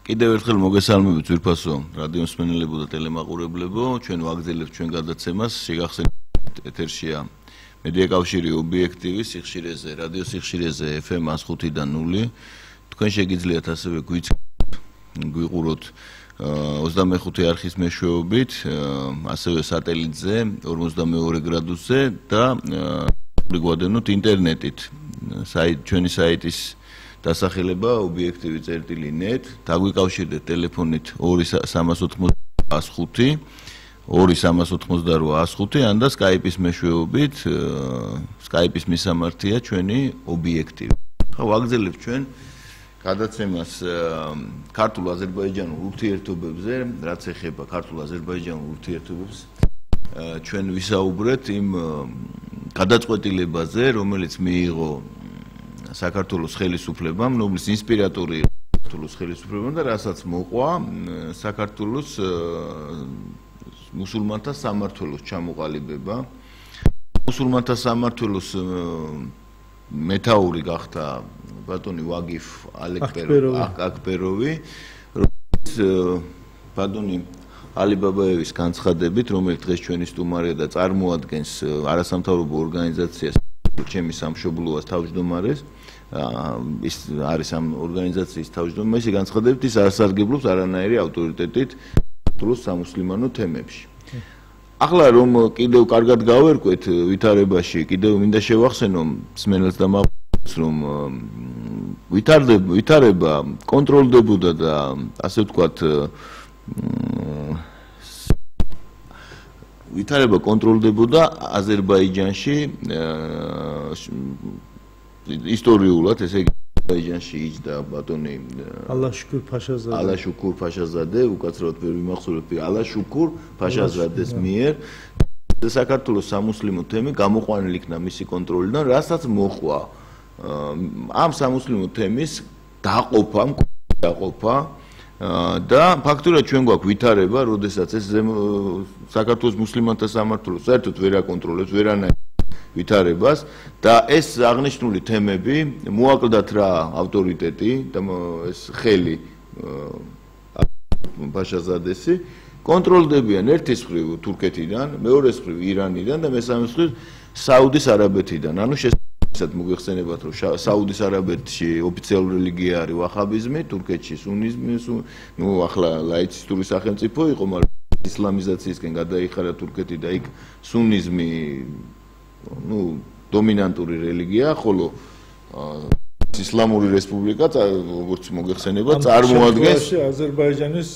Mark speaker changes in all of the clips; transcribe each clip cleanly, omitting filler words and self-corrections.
Speaker 1: კიდევ ერთხელ მოგესალმებით ძვირფასო რადიო მსმენელებო და ტელემაყურებლებო, ჩვენ ვაგრძელებთ ჩვენ გადაცემას, შეგახსენებთ ეთერშია მედია კავშირი ობიექტივი სიხშირეზე, რადიო სიხშირეზე FM 105-დან 0. თქვენ შეგიძლიათ ასევე გვიყუროთ 25 არხის მეშვეობით, ასევე სატელიტზე 52 გრადუსზე და გვიგვადევნოთ ინტერნეტით. ჩვენი საიტის დასახელება obiektivi.net, დაგვიკავშირდეთ ტელეფონით 2385 2388 ან და Skype-ის მეშვეობით, Skype-ის მისამართია ჩვენი ობიექტივი. ხა ვაგრძელებთ ჩვენ გადაცემას ქართულ-აზერბაიჯანულ ურთიერთობებზე, რაც ეხება ქართულ-აზერბაიჯანულ ურთიერთობებს. ჩვენ ვისაუბრეთ იმ გადაწყვეტილებაზე, რომელიც მიიღო საქართველოს ხელისუფლებამ, რომლის ინსპირატორი საქართველოს ხელისუფლებამ და რასაც მოყვა საქართველოს მუსულმანთა სამმართველოს ჩამოყალიბება. მუსულმანთა სამმართველოს მეთაური გახდა ბატონი ვაგიფ აკბეროვი, რომელიც ბატონი ალიბაბაევის განცხადებით, რომელიც დღეს ჩვენი სტუმარია და წარმოადგენს არასამთავრობო ორგანიზაციას ჩემი სამშობლოას თავმჯდომარეს, ის არის ამ ორგანიზაციის თავმჯდომარე, ის განცხადებით ის არ სარგებლობს არანაირი ავტორიტეტით საქართველოს სამუსლიმანო თემებში. ახლა რომ კიდევ კარგად გავერკვეთ ვითარებაში, კიდევ მინდა შევახსენო მსმენელს და მაყურებელს, რომ ვითარება კონტროლდებოდა და ასე ვთქვათ ვითარება კონტროლდებოდა აზერბაიჯანში ისტორიულად, ესე იგი აზერბაიჯანში იჯდა ბატონი ალაშუქურ ფაშაზადე, უკაცრავად ვერ ვიმახსოვრებ ალაშუქურ ფაშაზადეს მიერ საქართველოს სამუსლიმო თემი გამოყვანილი იქნა მისი კონტროლიდან, რასაც მოყვა ამ სამუსლიმო თემის დაყოფა და ფაქტურად ჩვენ გვაქვს ვითარება, როდესაც ეს საქართველოს მუსლიმანთა სამმართველო საერთოდ ვერ აკონტროლებს ვერანაირ ვითარებას და ეს აღნიშნული თემები მოაკლდათ რა ავტორიტეტი და ეს ხელი ფაშაზადესი კონტროლდებიან ერთის მხრივ თურქეთიდან, მეორეს მხრივ ირანიდან და მესამეს მხრივ საუდის არაბეთიდან. ანუ შესაძლოა მოგეხსენებათ, რომ საუდის არაბეთში ოფიციალური რელიგია არის ვაჰაბიზმი, თურქეთში სუნიზმი, ახლა ლაიცისტური სახელმწიფო იყო, მაგრამ ისლამიზაციისკენ გადაიხარა თურქეთი და იქ სუნიზმი დომინანტური რელიგია, ხოლო ისლამური რესპუბლიკა, როგორც მოგეხსენებათ, წარმოადგენს
Speaker 2: აზერბაიჯანის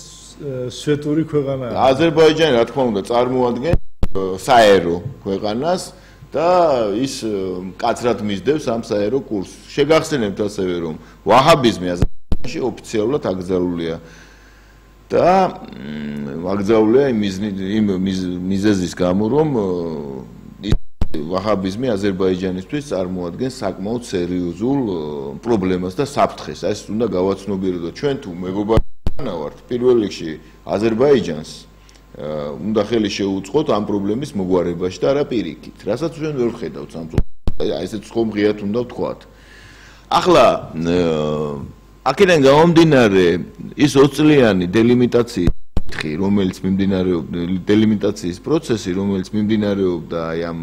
Speaker 2: სვეტური ქვეყანაა.
Speaker 1: აზერბაიჯანი, რა თქმა უნდა, წარმოადგენს საერო ქვეყანას და ის მკაცრად მისდევს ამ საერო კურსს. შეგახსენებთ ასევე, რომ ვაჰაბიზმი აზერბაიჯანში ოფიციალურად აკრძალულია და აკრძალულია იმ მიზეზის გამო, რომ ვაჰაბიზმი აზერბაიჯანისთვის წარმოადგენს საკმაოდ სერიოზულ პრობლემას და საფრთხეს. ეს უნდა გავაცნობიეროთ. ჩვენ თუ მეგობრებთან ვართ, პირველ რიგში აზერბაიჯანს უნდა ხელი შეუწყოთ ამ პრობლემის მოგვარებაში და არა პირიქით. რასაც ჩვენ ვერ ვხედავთ სამწუხაროდ. ესეც ხომ ღიად უნდა ვთქვათ. ახლა აქედან გამომდინარე ის 20 წლიანი დელიმიტაციის რომელიც მიმდინარეობდა დელიმიტაციის პროცესი, რომელიც მიმდინარეობდა აი ამ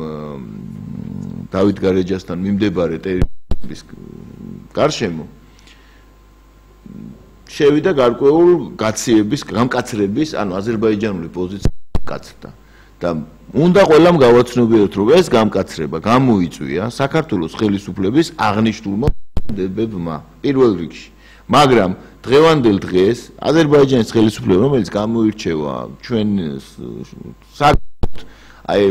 Speaker 1: დავით გარეჯასთან მიმდებარე ტერიტორიების გარშემო შევიდა გარკვეულ გამკაცრების, ანუ აზერბაიჯანული პოზიცია გამკაცრდა და უნდა ყველამ გავაცნობიეროთ, რომ ეს გამკაცრება გამოიწვია საქართველოს ხელისუფლების აღნიშნულმა დებებმა პირველ რიგში. მაგრამ დღევანდელ დღეს აზერბაიჯანის ხელისუფლება, რომელიც გამოირჩევა ჩვენ აი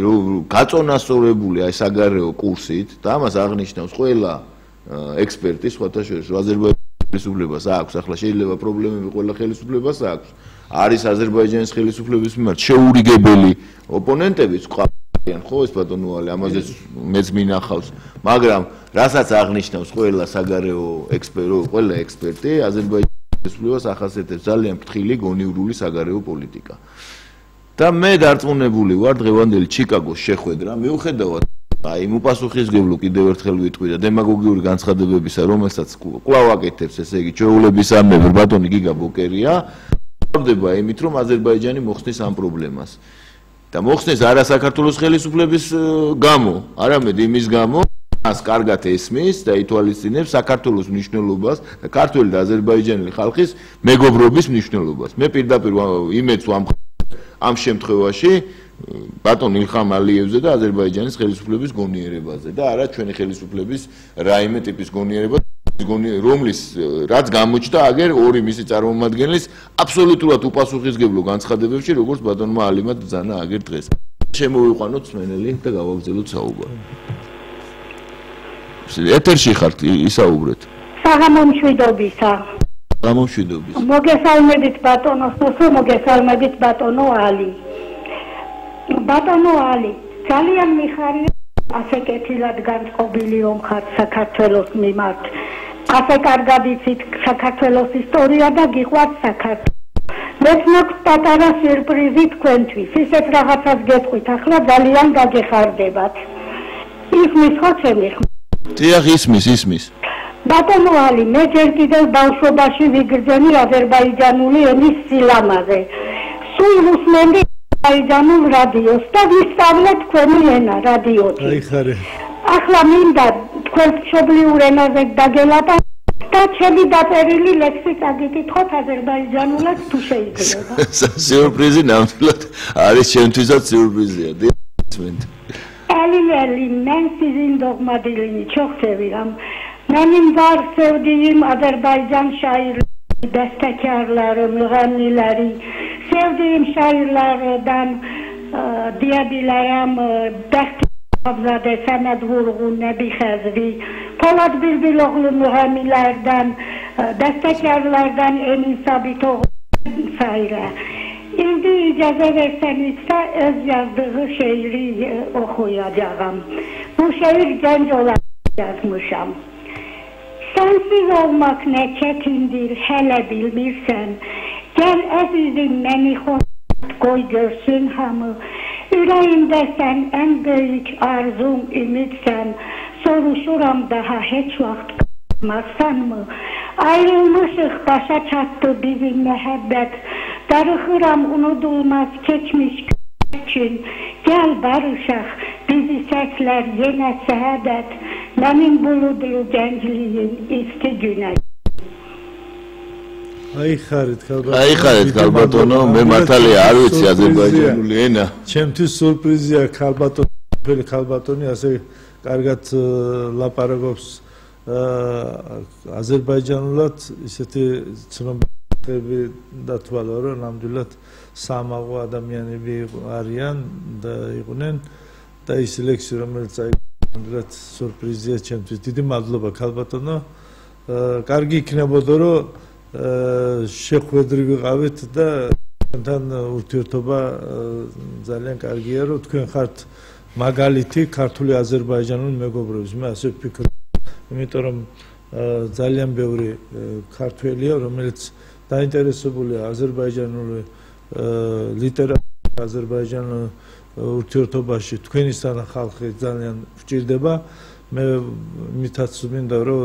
Speaker 1: გაწონასწორებული აი საგარეო კურსით და ამას აღნიშნავს ყველა ექსპერტი, სხვათა შორის აზერბაიჯანის ხელისუფლებას აქვს, ახლა შეიძლება პრობლემები ყველა ხელისუფლებას აქვს. არის აზერბაიჯანის ხელისუფლების მიმართ შეურიგებელი ოპონენტებიც ყავიან, ხო ეს ბატონოალი, ამაზე მეც მინახავს, მაგრამ რასაც აღნიშნავს ყველა საგარეო ყველა ექსპერტი, აზერბაიჯანის ხელისუფლებას ახასიათებს ძალიან ფრთხილი გონივრული საგარეო პოლიტიკა. და მე დარწმუნებული ვარ დღევანდელი ჩიკაგოს შეხვედრა, მიუხედავად აი მოპასუხისგებლო კიდევ ერთხელ ვიტყვი და დემაგოგიური განცხადებებისა, რომელსაც კვლავ აკეთებს, ესე იგი, ჩვეულების ამბები ბატონი გიგა ბოკერია, ხდება იმით, რომ აზერბაიჯანი მოხსნის ამ პრობლემას. და მოხსნეს არა საქართველოს ხელისუფლების გამო, არამედ იმის გამო, მას კარგად ესმის და ითვალისწინებს საქართველოს მნიშვნელობას და ქართველი და აზერბაიჯანელი ხალხის მეგობრობის მნიშვნელობას. მე პირდაპირ იმედს ვამხნევ ამ შემთხვევაში ბატონ ილხამ ალიევზე და აზერბაიჯანის ხელისუფლების გონიერებაზე და არა ჩვენი ხელისუფლების რაიმე ტიპის გონიერება, რომლის რაც გამოჩნდა აგერ ორი მისი წარმომადგენლის აბსოლუტურად უპასუხისგებლო განცხადებებში, როგორც ბატონმა ალიმმა ბრძანა აგერ დღეს. შემოვიყვანოთ სმენელი და გავაგრძელოთ საუბარი. ეთერში ხართ, ისაუბრეთ.
Speaker 3: საღამომშვიდობისა.
Speaker 1: საღამომშვიდობის.
Speaker 3: მოგესალმებით ბატონო სოსო, მოგესალმებით ბატონო ალი. ბატონო ალი, ძალიან მიხარია ასე კეთილად განწყობილი ომხართ საქართველოს მიმართ. ასე კარგად იცით საქართველოს ისტორია და გიყვართ საქართველო. მეც მაქვს პატარა სიურპრიზი თქვენთვის. ისეთ რაღაცას გეტყვით, ახლა ძალიან გაგეხარდებათ. ისმის ხო ჩემი?
Speaker 1: დიახ, ისმის.
Speaker 3: ბატონო ალი, მე ჯერ კიდევ ბავშვობაში ვიგრძენი აზერბაიჯანული ენის სილამაზე. სულ უსმენდი აზერბაიჯანულ რადიოს და ვისწავლე თქვენი ენა რადიოთი.
Speaker 2: აიხარე.
Speaker 3: ახლა მინდა თქვენ მშობლიურ ენაზე დაგელაპარაკოთ და ჩემი დაწერილი ლექსი წაგიკითხოთ აზერბაიჯანულად თუ შეიძლება.
Speaker 1: სიურპრიზი ნამდვილად არის ჩემთვისაც სიურპრიზია.
Speaker 3: Eli men sizin dogmadilini çok seviyorum. Benim var sevdiğim Azerbaycan şairleri, bestekarları, müğennileri, sevdiğim şairlerden diyebilirim Bəxti Abzade, Səməd Vurğun, Nəbi Xəzri, Polad Bülbüloğlu müğənnilərdən, bestekarlardan Emin Sabitoğlu vesaire. İndi icazə versənizsə öz yazdığı şeiri oxuyacağım. Bu şeir gənc olaraq yazmışam. Sensiz olmak ne çetindir hele bilmirsən. Gel əzizim məni xoşat qoy görsün hamı. Ürəyimdə sən en böyük arzum ümidsən. Soruşuram daha heç vaxt qalmazsan mı? Ayrılmışıq başa çatdı bizim məhəbbət. Darıxıram unudulmaz keçmiş üçün. Gel barışaq bizi səklər yenə səadət. Mənim buludur gəncliyin isti günə.
Speaker 2: აიხარეთ
Speaker 1: ქალბატონო, მე მართალია არ ვიცი აზერბაიჯანული ენა.
Speaker 2: ჩემთვის სურპრიზია ქალბატონი ასე კარგად ლაპარაკობს აზერბაიჯანულად, ისეთი ცნობები დათვალა, რომ ნამდვილად სამაღო ადამიანები არიან და იყვნენ და ის ლექსი, რომელიც ნამდვილად სურპრიზია ჩემთვის. დიდი მადლობა ქალბატონო. კარგი იქნებოდა, რომ შეხვედრი ვიყავით და თქვენთან ურთიერთობა ძალიან კარგია, რომ თქვენ ხართ მაგალითი ქართული აზერბაიჯანული მეგობრობის. მე ასე ვფიქრობ, იმიტომ რომ ძალიან ბევრი ქართველია, რომელიც დაინტერესებულია აზერბაიჯანული ლიტერატურით, აზერბაიჯანულ ურთიერთობაში. თქვენისთან ხალხი ძალიან ვჭირდება. მე მითაც მინდა, რომ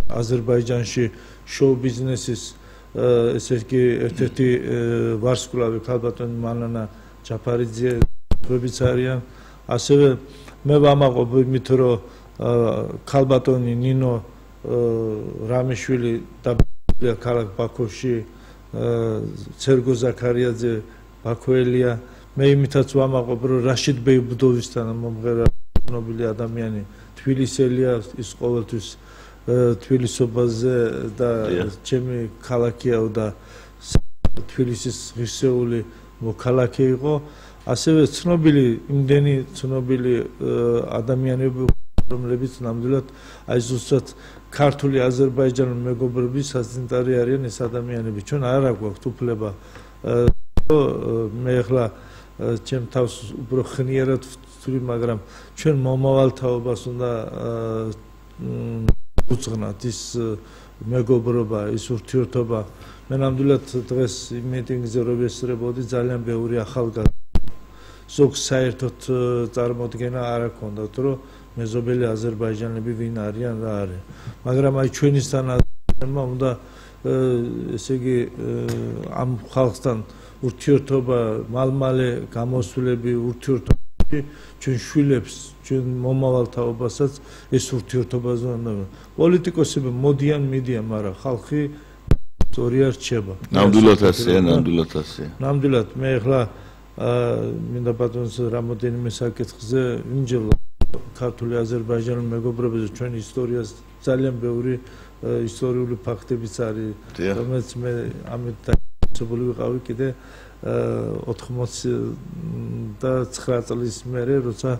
Speaker 2: აზერბაიჯანში შოუ ბიზნესის ესე იგი ერთ-ერთი ვარსკვლავი ქალბატონი მანანა ჯაფარიძე რომიც არიან. ასევე მე ვამაყობ იმით, რომ ქალბატონი ნინო რამიშვილი და ქალაქ ბაქოში, ცერგო ზაქარიაძე ბაქოელია. მე იმითაც ვამაყობ, რომ რაშიდ ბეიბუდოვისთან მომღერალი ცნობილი ადამიანი თბილისელია, ის ყოველთვის თბილისობაზე და ჩემი ქალაქიაო და თბილისის ღირსეული მოქალაქე იყო. ასევე ცნობილი იმდენი ცნობილი ადამიანები, რომლებიც ნამდვილად აი ზუსტად ქართული აზერბაიჯანული მეგობრობის საზინტარი არიან ეს ადამიანები. ჩვენ არ აგვაქვთ უფლება, მე ახლა ჩემ თავს უფრო ხნიერად ვთვლი, მაგრამ ჩვენ მომავალთაობას უნდა უძღნათ ის მეგობრობა, ის ურთიერთობა. მე ნამდვილად დღეს მიტინგზე რო ვესწრებოდი, ძალიან ბევრი ახალგაზრდა ზოგს საერთოდ წარმოდგენა არ აქვს, რომ მეზობელი აზერბაიჯანელები ვინ არიან, რა არის. მაგრამ აი ჩვენისთან ადამიანმა უნდა ესე იგი ამ ხალხთან ურთიერთობა მალ-მალე გამოსვლები ურთიერთობები ჩვენ შვილებს ჩვენ მომავალთაობასაც ეს ურთიერთობაზე უნდა პოლიტიკოსები მოდიან მიდიან მაგრამ ხალხი ორი არ რჩება
Speaker 1: ნამდვილად ასეა
Speaker 2: ნამდვილად მე ახლა მინდა ბატონს რამოდენიმე საკითხზე ვიმჯერლო ქართული აზერბაიჯანული მეგობრობაზე ჩვენ ისტორიას ძალიან ბევრი ისტორიული ფაქტებიც არის რომელიც მე ამით დაინტერესებული ვიყავი კიდე 99 წლის მერე როცა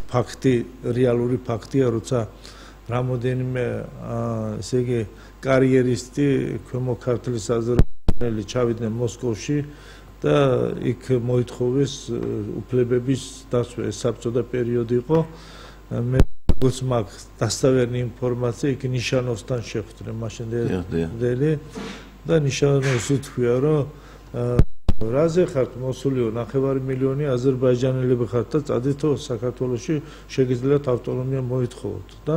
Speaker 2: ფაქტი რეალური ფაქტია როცა რამოდენიმე ესე იგი კარიერისტი ქვემო ქართლის აზერბაიჯანელი ჩავიდნენ მოსკოვში და იქ მოითხოვეს უფლებების დაცვა ეს საბჭოთა პერიოდი იყო მე როგორც მაქვს დასტავერნი ინფორმაცია იქ ნიშანოვსთან შეხვდნენ მაშინ დელი და ნიშანოვს უთქვია რომ რაზე ხართ მოსულიო 9 მილიონი აზერბაიჯანელები ხართ და წადითო საქართველოში შეგიძლიათ ავტონომია მოითხოვოთ და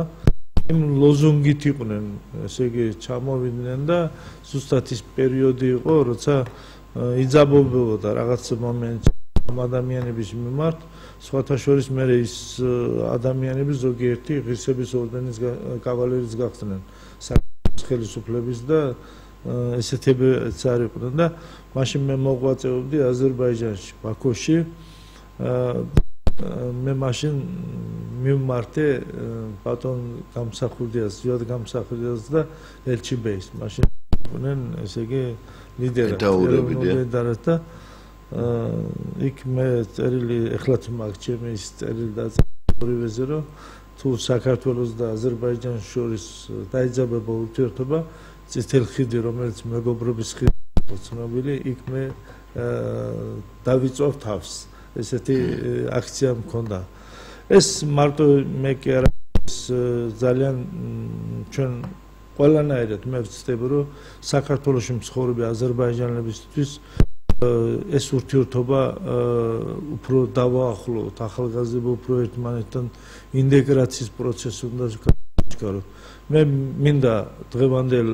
Speaker 2: იმ ლოზუნგით იყვნენ ესე იგი ჩამოვიდნენ და ზუსტად ის პერიოდი იყო როცა იძაბობოდა რაღაც მომენტში ადამიანების მიმართ სხვათა შორის მე ის ადამიანები ზოგიერთი ღირსების ორდენის კავალერის გახდნენ საქართველოს ხელისუფლების და ესეთებიც არ იყვნენ და მაშინ მე მოღვაწეობდი აზერბაიჯანში ბაქოში მე მაშინ მიმართე ბატონ გამსახურდიას ზიად გამსახურდიას და ელჩიბეის მაშინ იყვნენ ესე იგი ლიდერები და იქ მე წერილი ეხლაც მაქვს ჩემი ის წერილი და ორივეზე რომ თუ საქართველოს და აზერბაიჯანის შორის დაიძაბება ურთიერთობა წითელი ხიდი რომელიც მეგობრობის ხიდია ცნობილი იქ მე დავიწვევ თავს ესეთი აქცია მქონდა ეს მარტო მე კი არა ძალიან ჩვენ ყველანაირად მე ვცდები რომ საქართველოში მცხოვრები აზერბაიჯანელებისთვის ეს ურთიერთობა უფრო დავაახლოთ ახალგაზრდა უფრო ერთმანეთთან ინტეგრაციის პროცესი უნდა გავაკეთოთ მე მინდა დღევანდელ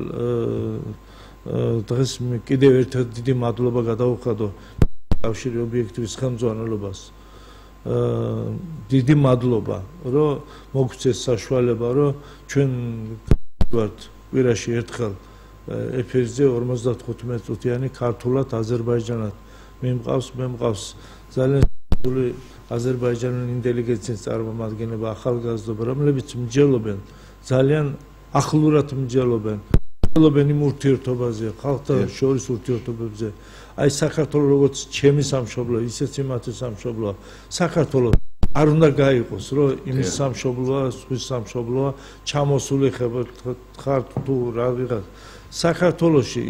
Speaker 2: დღეს კიდევ ერთხელ დიდი მადლობა გადავუხადო კავშირი ობიექტივის ხელმძღვანელობას დიდი მადლობა რომ მოგცეს საშუალება რომ ჩვენ ვართ კვირაში ერთხელ ეფერზე 55 წუთიანი ქართულად აზერბაიჯანად მე მყავს ძალიან აზერბაიჯანული ინტელიგენციის წარმომადგენლები ახალგაზრდობა რომლებიც მსჯელობენ ძალიან ახლურად მსჯელობენ იმ ურთიერთობაზე ხალხთან შორის ურთიერთობებზე აი საქართველოს როგორც ჩემი სამშობლო ისეც იმათი სამშობლოა საქართველოს არ უნდა გაიყოს რომ იმის სამშობლოა სხვის სამშობლოა ჩამოსული ხარ თუ რა ვიღაც საქართველოში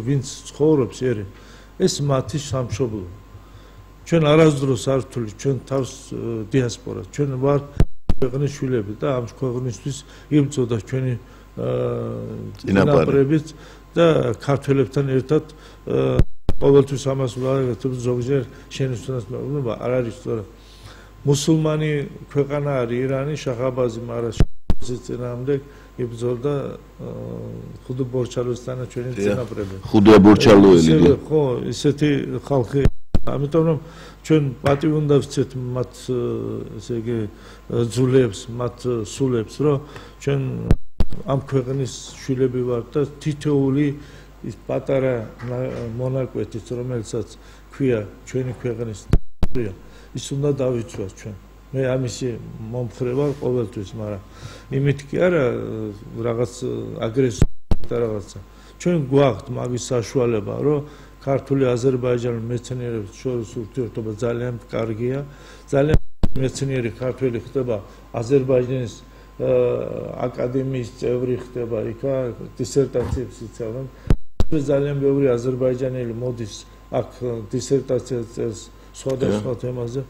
Speaker 2: ვინც ცხოვრობს ეს მათი სამშობლოა ჩვენ არასდროს არ ვთვლით ჩვენ თავს დიასპორას ჩვენ ვართ ქვეყნის შვილები და ამ ქვეყნისთვის იბრძოდა ჩვენი წინაპრებიც და ქართველებთან ერთად ყოველთვის ამას ვაკეთებთ ზოგჯერ შენიშნებას მეუბნება არ არის სწორად მუსულმანი ქვეყანა არის ირანი შაჰაბაზი მარაშის წინააღმდეგ იბრძოდა ხუდო ბორჩალოსთან ჩვენი წინაპრები
Speaker 1: ხუდო ბორჩალოელი
Speaker 2: ხო ისეთი ხალხი ამიტომ რომ ჩვენ პატივი უნდა ვცეთ მათ ესე იგი ძულებს მათ სულებს რომ ჩვენ ამ ქვეყნის შვილები ვართ და თითოეული ის პატარა მონაკვეთიც რომელსაც ქვია ჩვენი ქვეყნის ის უნდა დავიცვას ჩვენ მე ამისი მომხრე ვარ ყოველთვის მაგრამ იმით კი არა რაღაც აგრესია და რაღაცა ჩვენ გვაქვს მაგის საშუალება რომ ქართული აზერბაიჯანული მეცნიერების შორის ურთიერთობა ძალიან კარგია ძალიან მეცნიერი ქართველი ხდება აზერბაიჯანის აკადემიის წევრი ხდება იქა დისერტაციებს იცავენ ძალიან ბევრი აზერბაიჯანელი მოდის აქ დისერტაციას წერს სხვადასხვა თემაზე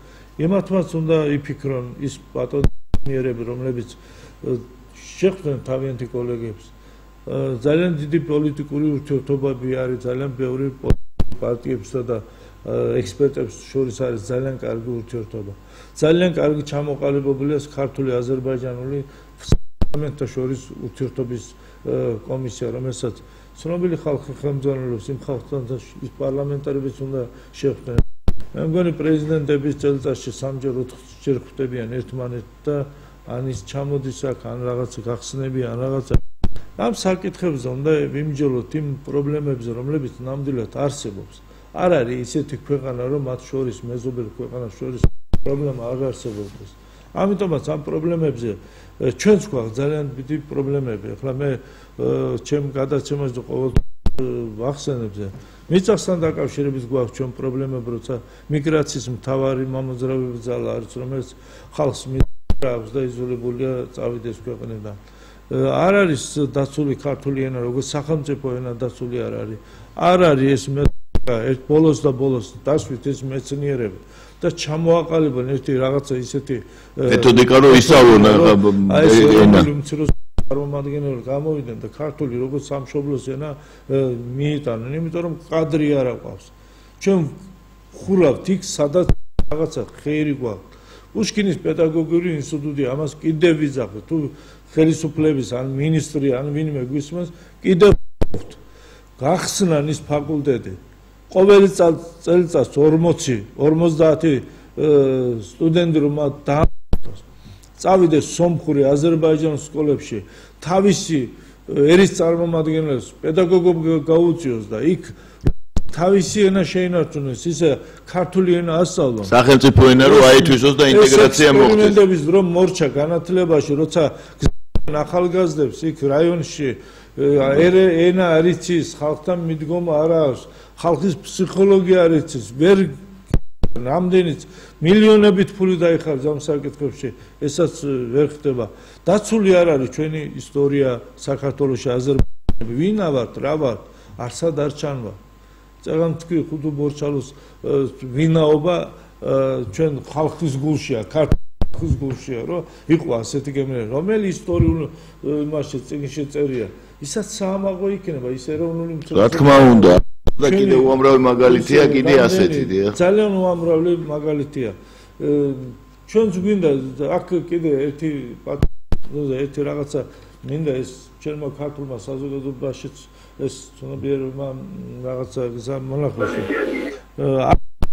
Speaker 2: იმათმაც უნდა იფიქრონ ის პატონიერები რომლებიც შეხვდნენ თავიანთი კოლეგებს ძალიან დიდი პოლიტიკური ურთიერთობები არის ძალიან ბევრი პარტიებსა და ექსპერტებს შორის არის ძალიან კარგი ურთიერთობა. ძალიან კარგი ჩამოყალიბებულია ქართული აზერბაიჯანული პარლამენტთა შორის ურთიერთობის კომისია, რომელსაც ცნობილი ხალხი ხელმძღვანელობს, იმ ხალხთან ის პარლამენტარებიც უნდა შეხვდნენ. მე მგონი პრეზიდენტების წელიწადში 3-ჯერ 4-ჯერ ხვდებიან ერთმანეთს და ან ის ჩამოდის აქ, ან რაღაცა გახსნებიან, ან რაღაცა. ამ საკითხებზე უნდა ვიმჯელოთ იმ პრობლემებზე, რომლებიც ნამდვილად არსებობს. არ არის ისეთი ქვეყანა, რომ მათ შორის მეზობელ ქვეყანას შორის პრობლემა არ არსებობს. ამიტომაც ამ პრობლემებზე ჩვენც გვაქვს ძალიან დიდი პრობლემები. ახლა მე ჩემ გადაცემაში ყოველთვის ვახსენებ მიწასთან დაკავშირებით გვაქვს ჩვენ პრობლემები, როცა მიგრაციის მთავარი მამოძრავი ბრძალა არის, რომელიც ხალხს მიაქვს და იზოლებულია წავიდეს ქვეყნიდან. არ არის დაცული ქართული ენა, როგორც სახელმწიფო ენა დაცული არ არის. არ არის ეს ერთ ბოლოს და ბოლოს დასვით ეს მეცნიერები და ჩამოაყალიბონ ერთი რაღაცა ისეთი
Speaker 1: მეთოდიკა რომ ისწავლონ
Speaker 2: ენა. წარმომადგენელი გამოვიდნენ და ქართული როგორც სამშობლოს ენა მიიტანენ, იმიტომ რომ კადრი არ აყვავს. ჩვენ ხურავთ იქ, სადაც რაღაცა ხეირი გვაქვს. პუშკინის პედაგოგიური ინსტიტუტი ამას კიდევ ვიძახოთ. თუ ხელისუფლების ან მინისტრი ან ვინმე გვისმენს, კიდევ გახსნან ის ფაკულტეტი. ყოველი წელიწადს 40-50 სტუდენტი რომ წავიდეს სომხური აზერბაიჯანის სკოლებში, თავისი ერის წარმომადგენლებს პედაგოგები გაუწიოს და იქ თავისი ენა შეინარჩუნოს, ისე ქართული ენა ასწავლონ.
Speaker 1: სახელმწიფო ენა რომ აითვისოს და ინტეგრაცია მოხდეს.
Speaker 2: ექსპერიმენტების დრო მორჩა განათლებაში, როცა ახალგაზრდებს იქ რაიონში ენა არ იცის, ხალხთან მიდგომა არ აქვს, ხალხის ფსიქოლოგია არ იცის, ვერ რამდენიც მილიონებით ფული დაიხარჯა ამ საკითხებში, ესაც ვერ ხდება. დაცული არ არის ჩვენი ისტორია საქართველოში, აზერბაიჯანში. ვინა ვართ, რა ვართ, არსად არ ჩანვა. წეგან თქვი ხუთუ ბორჩალოს ვინაობა ჩვენ ხალხის გულშია, ქართლის გულშია, რომ იყო ასეთი გემრიელი, რომელი ისტორიული იმაში წიგნში წერია. ისაც საამაყო იქნება, ის ეროვნული
Speaker 1: მცოდნე. რა თქმა უნდა. და კიდე უამრავი მაგალითია, კიდე ასეთი დიახ.
Speaker 2: ძალიან უამრავი მაგალითია. ჩვენც გვინდა აქ კიდე ერთი რაღაცა მინდა ეს ჩვენმა ქართულმა საზოგადოებაშიც ეს ცნობიერება რაღაცა გზა მონახულში.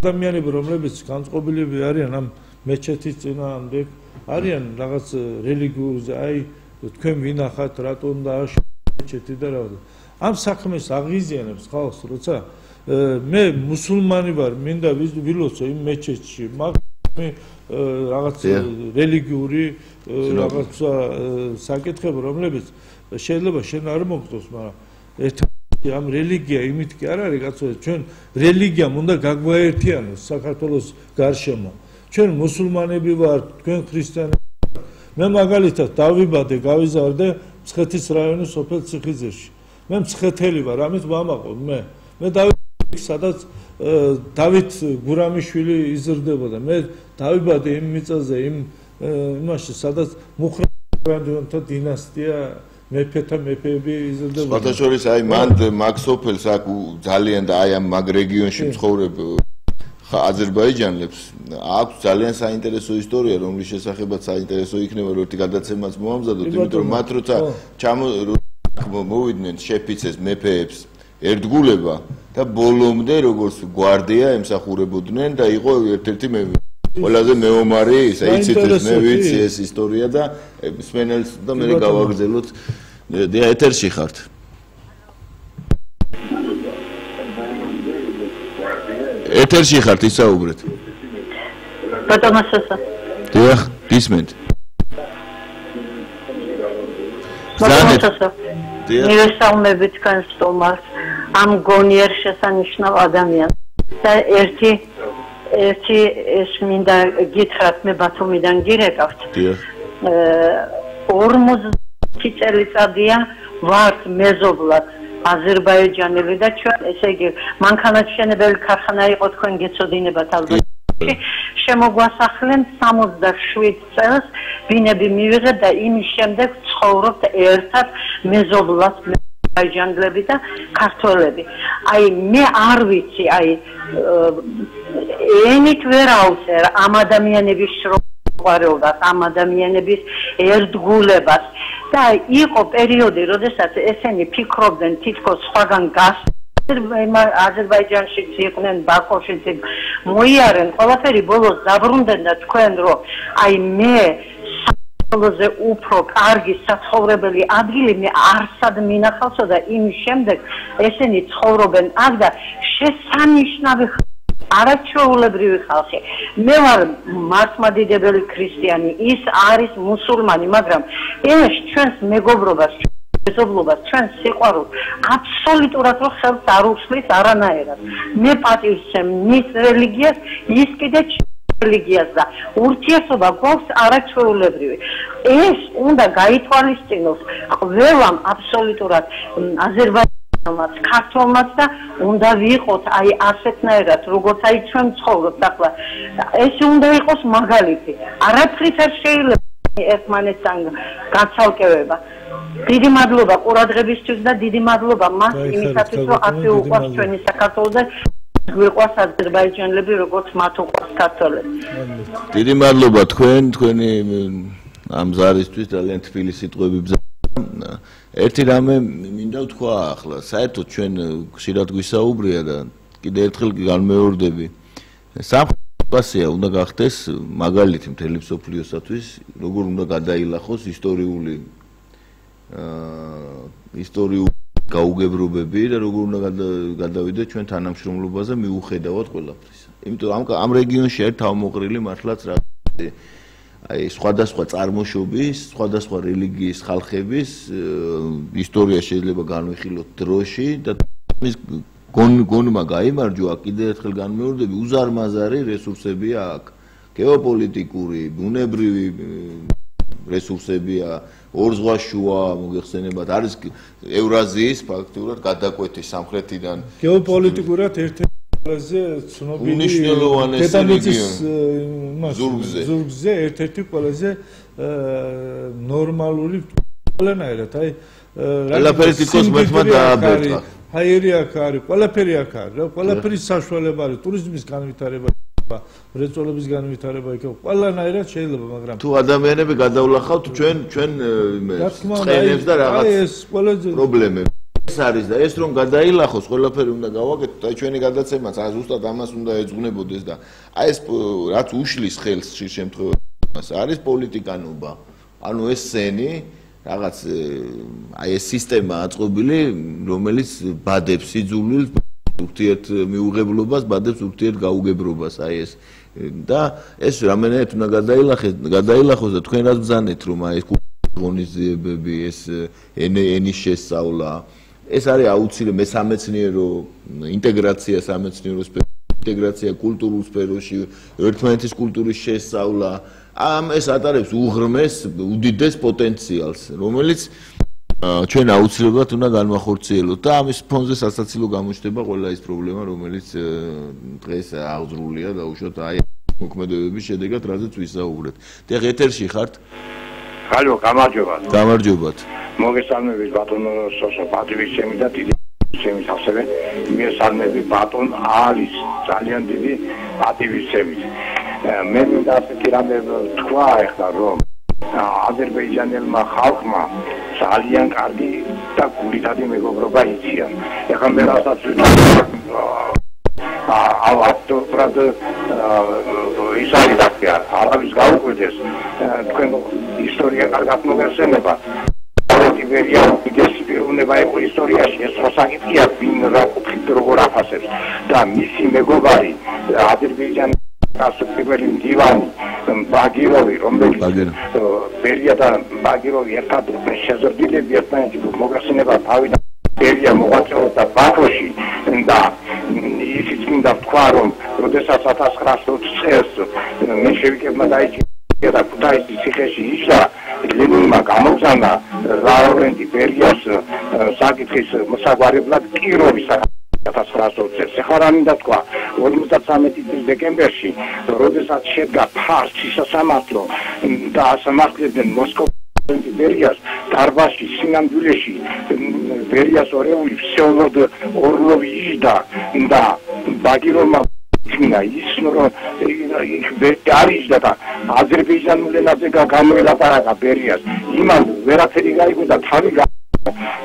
Speaker 2: ადამიანები, რომლებიც განწყობილები არიან ამ მეჩეთის წინააღმდეგ, არიან რაღაც რელიგიურზე, აი თქვენ ვინახათ, რატომ დააშვა მეჩეთი და რა. ამ საქმეს აღიზიანებს ხალხს, როცა მე მუსულმანი ვარ, მინდა ვილოცო იმ მეჩეთში, მაგრამ რაღაც რელიგიური რაღაცა საკითხები, რომლებიც შეიძლება შენ არ მოგწოს, მაგრამ ერთ ამ რელიგია იმით კი არ არის, კაცო, ჩვენ რელიგიამ უნდა გაგვაერთიანოს საქართველოს გარშემო. ჩვენ მუსულმანები ვართ, თქვენ ქრისტიანები. მე მაგალითად დავიბადე, გავიზარდე მცხეთის რაიონის სოფელ ციხიძეში. მე მცხეთელი ვარ, ამით ვამაყობ მე. მე დავიბადე სადაც დავით გურამიშვილი იზრდებოდა. მე დავიბადე იმ მიწაზე, იმაში, სადაც მუხრანთა დინასტია მეფეთა მეფეები იზრდებოდა.
Speaker 1: სხვათა შორის აი მან მაგ სოფელს აქ ძალიან და აი ამ მაგ რეგიონში მცხოვრებ აზერბაიჯანელებს აქვს ძალიან საინტერესო ისტორია, რომლის შესახებაც საინტერესო იქნება, რომ ერთი გადაცემაც მოამზადოთ, იმიტომ რომ მათ როცა მოვიდნენ შეფიცეს მეფეებს ერთგულება და ბოლომდე როგორც გვარდია ემსახურებოდნენ და იყო ერთ-ერთი ყველაზე მეომარი, იცით ეს მე ვიცი ეს ისტორია და სმენელს და მე გავაგზავნოთ და ეთერში ხართ. ეთერში ხართ, ისაუბრეთ.
Speaker 4: ბატონოსასა.
Speaker 1: დიახ, გისმენთ.
Speaker 4: ბატონოსასა. მივესალმებით განსტომას ამ გონიერ შესანიშნავ ადამიანს. და ერთი ეს მინდა გითხრათ, მე ბათუმიდან გირეკავთ.
Speaker 1: დიახ.
Speaker 4: 40 წელიწადია ვართ მეზობლად აზერბაიჯანელი და ჩვენ ესე იგი მანქანათმშენებელი ქარხანა იყო, თქვენ გეცოდინებათ ალბათ. შემოგვასახლენ 67 წელს ვინები მივიღეთ და იმის შემდეგ ცხოვრობთ ერთად მეზობლად. აზერბაიჯანელები და ქართველები. აი მე არ ვიცი, აი ენით ვერ ავწერ ამ ადამიანების შრომყარობას, ამ ადამიანების ერთგულებას და იყო პერიოდი, როდესაც ესენი ფიქრობდნენ თითქოს სხვაგან აზერბაიჯანში იყვნენ, ბაქოში მოიარენ, ყველაფერი ბოლოს დაბრუნდნენ და თქვენ რომ აი მე ზე უფრო კარგი საცხოვრებელი ადგილი მე არსად მინახავსო და იმის შემდეგ ესენი ცხოვრობენ აქ და შესანიშნავი არაჩვეულებრივი ხალხი. მე ვარ მართლმადიდებელი ქრისტიანი, ის არის მუსულმანი, მაგრამ ეს ჩვენს მეგობრობას, მეზობლობას, ჩვენს სიყვარულს აბსოლუტურად რო ხელს არ უშლის არანაირად. მე პატივცემ მის რელიგიას, ის კიდე რელიგიას და ურთიერთობა გვაქვს არაჩვეულებრივი. ეს უნდა გაითვალისწინოს ყველამ აბსოლუტურად აზერბაიჯანელს, ქართველმაც და უნდა ვიყოთ აი ასეთნაირად, როგორც აი ჩვენ ცხოვრობთ ახლა. ეს უნდა იყოს მაგალითი. არაფრით არ შეიძლება ერთმანეთთან გაცალკევება. დიდი მადლობა ყურადღებისთვის და დიდი მადლობა მას იმისათვის, რომ ასე უყვარს ჩვენი საქართველო და გვიყვარს აზერბაიჯანელები, როგორც მათ უყვარს ქართველები.
Speaker 1: დიდი მადლობა თქვენი ამ ზარისთვის ძალიან თბილი სიტყვები ბრძანა. ერთი რამე მინდა ვთქვა ახლა, საერთოდ ჩვენ ხშირად გვისაუბრია და კიდე ერთხელ განმეორდები. სამყაროსია უნდა გახდეს მაგალითი მთელი მსოფლიოსათვის, როგორ უნდა გადაილახოს ისტორიული გაუგებრობები და როგორ უნდა გადავიდეთ ჩვენ თანამშრომლობაზე მიუხედავად ყველაფრისა. იმიტომ ამ რეგიონში ერთ თავმოყრილი მართლაც რა აი სხვადასხვა წარმოშობის, სხვადასხვა რელიგიის ხალხების ისტორია შეიძლება განვიხილოთ დროში და მის გონმა გაიმარჯვა, კიდევ ერთხელ განმეორდები, უზარმაზარი რესურსებია აქ. გეოპოლიტიკური, ბუნებრივი რესურსებია, ორ-ზღვაშუა მოგეხსენებათ, არის ევრაზიის ფაქტურად გადაკვეთი სამხრეთიდან.
Speaker 2: გეოპოლიტიკურად ერთ-ერთი ყველაზე ცნობილი
Speaker 1: უნიშნელოვანესი რეგიონი
Speaker 2: ზურგზე ერთ-ერთი ყველაზე ნორმალური ყველანაირად, აი
Speaker 1: ყველაფერი თითქოს მეთმა დააბერტა.
Speaker 2: ჰაერი აქ არის, ყველაფერი აქ არის, ყველაფერი საშუალება არის, ტურიზმის განვითარება, მრეწველობის განვითარება იქ ყველანაირად შეიძლება, მაგრამ
Speaker 1: თუ ადამიანები გადავლახავთ ჩვენ წყენებს და რაღაც პრობლემებს ეს არის და ეს რომ გადაილახოს ყველაფერი უნდა გავაკეთოთ, აი ჩვენი გადაცემაც ზუსტად ამას უნდა ეძღვნებოდეს და აი ეს რაც უშლის ხელს ხშირ შემთხვევაში არის პოლიტიკანობა. ანუ ეს სენი რაღაც აი ეს სისტემა აწყობილი, რომელიც ბადებს სიძულვილს, ურთიერთ მიუღებლობას, ბადებს ურთიერთ გაუგებრობას, აი ეს და ეს რამენად უნდა გადაილახოს და თქვენ რაც ბრძანეთ რომ აი ეს ღონისძიებები, ეს ენის შესწავლა, ეს არის აუცილებელი მესამეცნიერო ინტეგრაცია სამეცნიერო ინტეგრაცია კულტურულ სფეროში, ერთმანეთის კულტურის შესწავლა, ეს ატარებს უღრმეს, უდიდეს პოტენციალს, რომელიც ჩვენ აუცილებლად უნდა განვახორციელოთ და ამის ფონზე სასაცილო გამოჩნდება ყველა ის პრობლემა, რომელიც დღეს აღძრულია და უშუალოდ აი მოქმედებების შედეგად რაზეც ვისაუბრეთ. დიახ, ეთერში ხართ?
Speaker 5: ჰალო, გამარჯობათ.
Speaker 1: გამარჯობათ.
Speaker 5: მოგესალმებით ბატონო სოსო პატივისცემი და დიდი შემის ასევე მიესალმები ბატონ ალის ძალიან დიდი პატივისცემით. მე მინდა ასეთი რამე თქვა ახლა რომ აზერბაიჯანელმა ხალხმა ძალიან კარგი და გულითადი მეგობრობა იციან. ეხლა მე რასაც ავტოპრად ის არის აქია, არავის გაუკვირდეს თქვენ ისტორია კარგად მოგეხსენება. იბერია უდიდესი პიროვნება იყო ისტორიაში, ეს როსაკითხია ვინ რა ყოფილ როგორ აფასებს და მისი მეგობარი აზერბაიჯანის პირველი მდივანი ბაგიროვი, რომელიც ბერია და ბაგიროვი ერთად შეზრდილები ერთმანეთი მოგახსენება თავიდან ბერია მოღვაწეობდა ბაქოში და ისიც მინდა ვთქვა რომ როდესაც 1920 წელს მენშევიკებმა დაიჭირა და ქუთაისის ციხეში ისვა ლენინმა გამოგზავნა ლავრენტი ბერიას საკითხის მოსაგვარებლად კიროვის 1920 წელს. ეხლა რა მინდა თქვა 53 წლის დეკემბერში, როდესაც შედგა ფარსის სასამართლო და ასამართლებდნენ მოსკოვის ბერიას დარბაზში, სინამდვილეში ბერიას ორეული всеолод Орлови да Багировმა იქნა ის რომ არის და აზერბაიჯანული ენაზე გამოელაპარაკა ბერიას იმან ვერაფერი გაიგო და თავი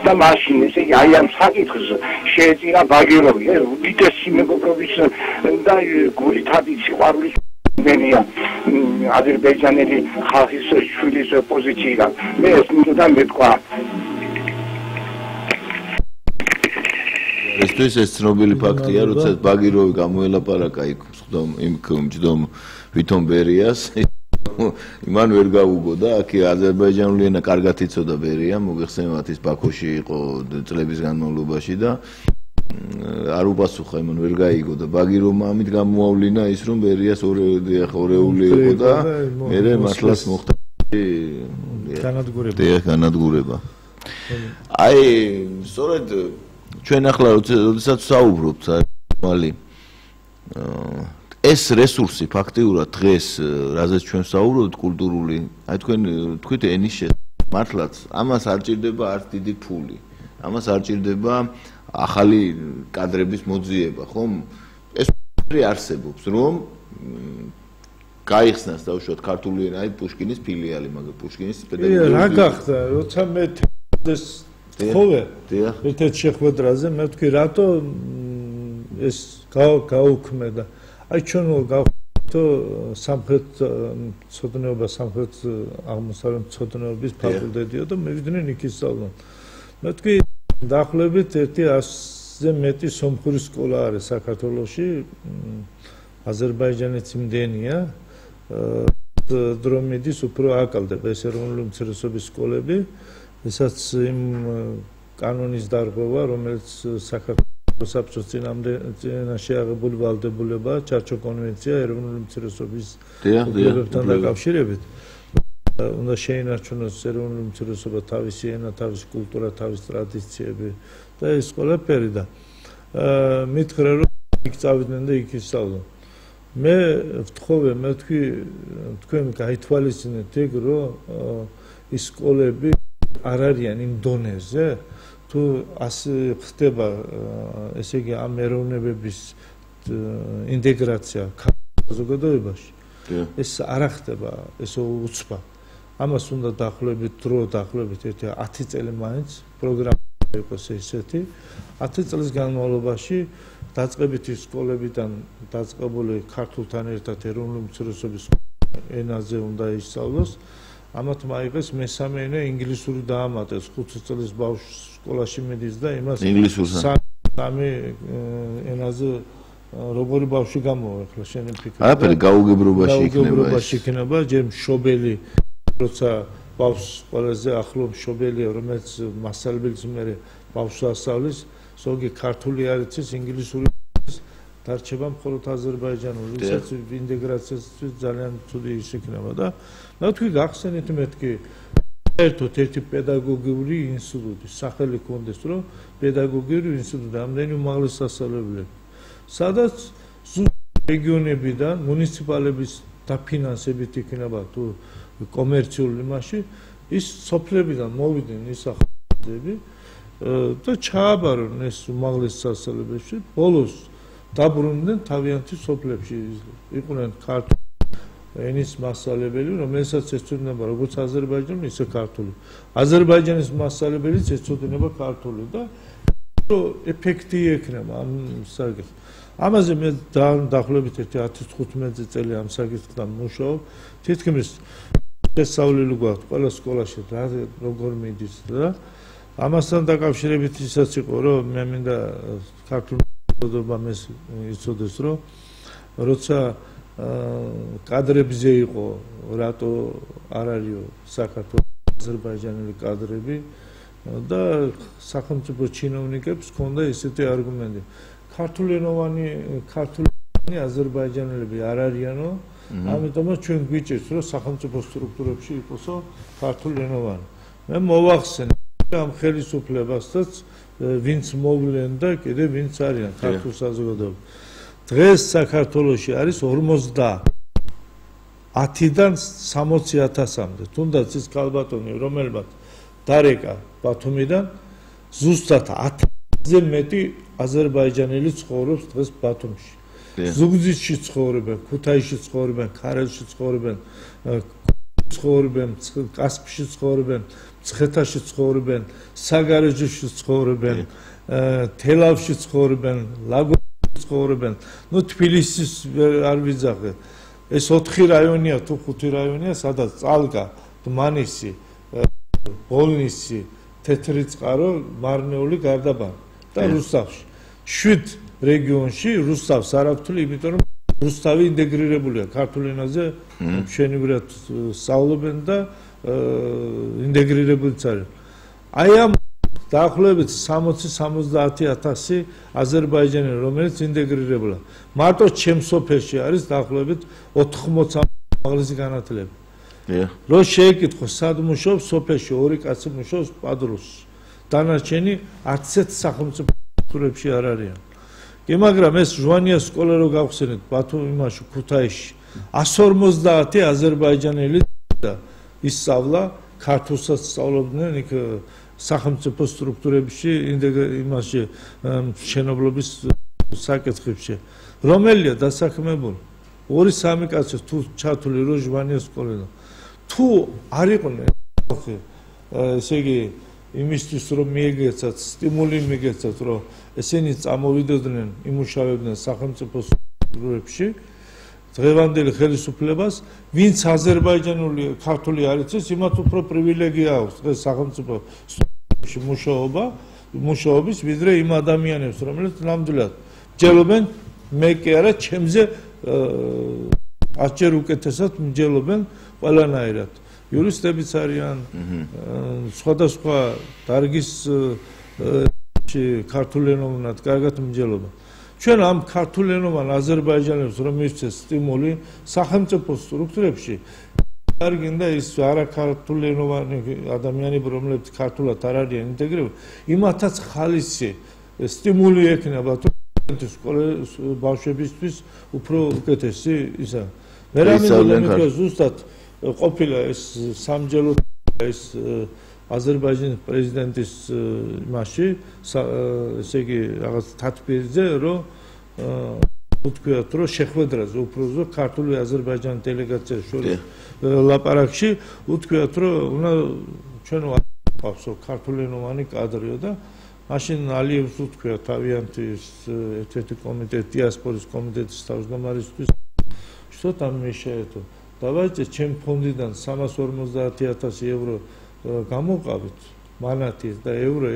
Speaker 5: და მაშინ ესე აი ამ საკითხს შეეწირა ბაგიროვი უდიდესი მეგობრობის და გულითადი სიყვარულის მენია აზერბაიჯანელი ხალხის შვილის პოზიციიდან მე ეს მინდოდა მეთქვა
Speaker 1: ეს ცნობილი ფაქტია, როცა ბაგიროვი გამოელაპარაკა იმ მჯდომ ვითომ ბერიას, იმან ვერ გაუგო და აქ აზერბაიჯანული ენა კარგად იცოდა ბერია, მოგეხსენებათ ის ბაქოში იყო წლების განმავლობაში და არ უპასუხა იმან ვერ გაიგო და ბაგიროვმა ამით გამოავლინა ის რომ ბერიას ორეული იყო და მერე მართლაც მოხდა განადგურება. აი, სწორედ ჩვენ ახლა როდესაც საუბრობთ მალი ეს რესურსი ფაქტიურად დღეს რაზეც ჩვენ საუბრობთ კულტურული აი თქვენ თქვით ენის მართლაც ამას არ ჭირდება არც დიდი ფული ამას არ ჭირდება ახალი კადრების მოძიება ხომ ეს არსებობს რომ გაიხსნას დაუშვათ ქართული ენა აი პუშკინის ფილიალი მაგრამ პუშკინის პედაგოგიური
Speaker 2: რა გახდა როცა მე ეს ხოლმე ერთ-ერთ შეხვედრაზე მე ვთქვი რატო ეს გაუქმედა აი ჩვენ გავხდო სამხრეთ ცოდნეობა სამხრეთ აღმოსავლეთ ცოდნეობის ფაკულტეტიო და მივიდნენ იქ ისწავლონ მე ვთქვი დაახლოებით 100-ზე მეტი სომხური სკოლა არის საქართველოში აზერბაიჯანიც იმდენია დრომედის უფრო აკალდება ეს ეროვნული უმცირესობის სკოლები ესაც იმ კანონის დარღვევა, რომელიც საქართველოს საბჭოს წინაშე აღებული ვალდებულება, ჩარჩო კონვენცია ეროვნული უმცირესობის უფლებებთან დაკავშირებით. უნდა შეინარჩუნოს ეროვნული უმცირესობა თავისი ენა, თავისი კულტურა, თავისი ტრადიციები და ეს ყველაფერი და მითხრა რომ იქ წავიდნენ და იქ ისწავლონ. მე ვთხოვე, მე ვთქვი თქვენ გაითვალისწინეთ ეგ რომ ის სკოლები არ არიან იმ დონეზე თუ ასე ხდება ესე იგი ამ ეროვნებების ინტეგრაცია საზოგადოებაში ეს არ ხდება ეს უცბად ამას უნდა დაახლოებით დრო დაახლოებით 10 წელი მაინც პროგრამა იყოს ესეთი 10 წლის განმავლობაში დაწყებითი სკოლებიდან დაწყებული ქართულთან ერთად ეროვნული უმცირესობის ენაზე უნდა ისწავლოს ამათ მაიღეს მესამე ენა ინგლისური დაამატეს 5 წლის ბავშვი სკოლაში მიდის და იმას სამი ენაზე როგორი ბავშვი გამოვა ახლა შენი ფიქრი
Speaker 1: არაფერი გაუგებრობაში
Speaker 2: იქნება ჯერ მშობელი როცა ბავშვს ყველაზე ახლო მშობელია რომელიც მასწავლებლის მერე ბავშვს ასწავლის ზოგი ქართული არ იცის ინგლისური დარჩება მხოლოდ აზერბაიჯანული ისაც ინტეგრაციას ძალიან ცუდი ის იქნება და მე ვთქვი გახსენეთ მეთქი ერთად ერთი პედაგოგიური ინსტიტუტი სახელი ჰქონდეს რომ პედაგოგიური ინსტიტუტი ამდენი უმაღლესი სასწავლებლები სადაც რეგიონებიდან მუნიციპალების დაფინანსებით იქნება თუ კომერციული მასში ის სოფლებიდან მოვიდნენ ის ახალები და ჩააბარონ ეს უმაღლესი სასწავლებლებში ბოლოს დაბრუნდნენ თავიანთი სოფლებში იყვნენ ქართული ენის მასწავლებელი რომელსაც ეცოდინება როგორც აზერბაიჯანი ისე ქართული აზერბაიჯანის მასწავლებელიც ეცოდინება ქართული და ეფექტი ექნება ამ საკითხს ამაზე მე დაახლოებით 10-15 წელი ამ საკითხთან მუშაობ თითქმის შესწავლილი გვაქვს ყველა სკოლაში როგორ მიდის და ამასთან დაკავშირებით ისაც იყო რომ მე მინდა ქართული მეზობამეს იცოდეს რომ როცა კადრებზე იყო რატო არ არისო საქართველოს აზერბაიჯანელი კადრები და სახელმწიფო ჩინოვნიკებს ჰქონდა ესეთი არგუმენტი ქართულენოვანი აზერბაიჯანელები არ არიანო ამიტომაც ჩვენ გვიჭირს რომ სახელმწიფო სტრუქტურებში იყოსო ქართულენოვანი მე მოვახსენე ამ ხელისუფლებასაც ვინც მოვლენ და კიდე ვინც არიან ქართულ საზოგადოებაში დღეს საქართველოში არის 50-დან 60,000-მდე თუნდაც ის ქალბატონი რომელმაც დარეკა ბათუმიდან ზუსტად 1000-ზე მეტი აზერბაიჯანელი ცხოვრობს დღეს ბათუმში. ზუგდიდში ცხოვრობენ, ქუთაისში ცხოვრობენ, ქარელში ცხოვრობენ, კასპში ცხოვრობენ, მცხეთაში ცხოვრობენ, საგარეჯოში ცხოვრობენ, თელავში ცხოვრობენ, ლაგოდაში ცხოვრობენ. ნუ თბილისის არ ვიძახე. ეს 4 რაიონია თუ 5 რაიონია, სადაც წალკა, დმანისი, ბოლნისი, თეთრი წყარო, მარნეული გარდაბანი და რუსთავში. 7 რეგიონში რუსთავს არ აქვს თვლი, იმიტომ რომ რუსთავი ინტეგრირებულია ქართულ ენაზე, მშვენივრად სწავლობენ და ინტეგრირებულიც არიან. აი ამ დაახლოებით 60-70,000 აზერბაიჯანელი, რომელიც ინტეგრირებულა. მარტო ჩემ სოფელში არის დაახლოებით 80 მაღლისი განათლება. რო შეეკითხო სად მუშაობს სოფელში, 2 კაცი მუშაობს პადრუსში. დანარჩენი არც ერთ სახელმწიფო სტრუქტურებში არ არიან. მაგრამ ეს ჟვანიას სკოლა რო გავხსენეთ ბათუმში, ქუთაისში 150 აზერბაიჯანელი და ისწავლა, ქართულსაც სწავლობდნენ იქ სახელმწიფო სტრუქტურებში, იმაში შენებლობის საკითხებში. რომელია დასაქმებული? 2-3 კაცი თუ ჩათვლი რო ჟვანიას სკოლიდან. თუ არ იყვნენ ესე იგი იმისთვის რომ მიეგეცათ, სტიმული მიეგეცათ, რომ ესენი წამოვიდოდნენ, იმუშავებდნენ სახელმწიფო სტრუქტურებში, დღევანდელი ხელისუფლებას, ვინც აზერბაიჯანული ქართული არ იცის, იმათ უფრო პრივილეგია აქვს დღეს სახელმწიფო სტრუქტურებში მუშაობის, ვიდრე იმ ადამიანებს, რომლებიც ნამდვილად მსჯელობენ, მე კი არა, ჩემზე 10-ჯერ უკეთესად მსჯელობენ ყველანაირად. იურისტებიც არიან, სხვადასხვა დარგის ქართულენოვნად კარგად მსჯელობენ. ჩვენ ამ ქართულენოვან აზერბაიჯანელებს რომ მივცეს სტიმული სახელმწიფო სტრუქტურებში, არ გინდა ის არაქართულენოვანი ადამიანები, რომლებიც ქართულად არ არიან ინტეგრირებული, იმათაც ხალისი სტიმული ექნება თუ სკოლის ბავშვებისთვის უფრო უკეთესი ისა. მე რამე ზუსტად ყოფილა ეს სამჯელო ეს აზერბაიჯანის პრეზიდენტის მასში, ესე იგი რაღაც თათბირზე, რომ უთქვიათ, რომ შეხვედრაზე უბრალოდ ქართული აზერბაიჯანის დელეგაციის შორის ლაპარაკში უთქვიათ, რომ უნდა ჩვენ ვაყავს ქართულენოვანი კადრიო და მაშინ ალიევს უთქვია თავიანთის ერთ-ერთი კომიტეტი, დიასპორის კომიტეტის თავმჯდომარისთვის, что там мешает. Давайте чем фондიდან 350,000 евро გამოვყავით მანათის და евро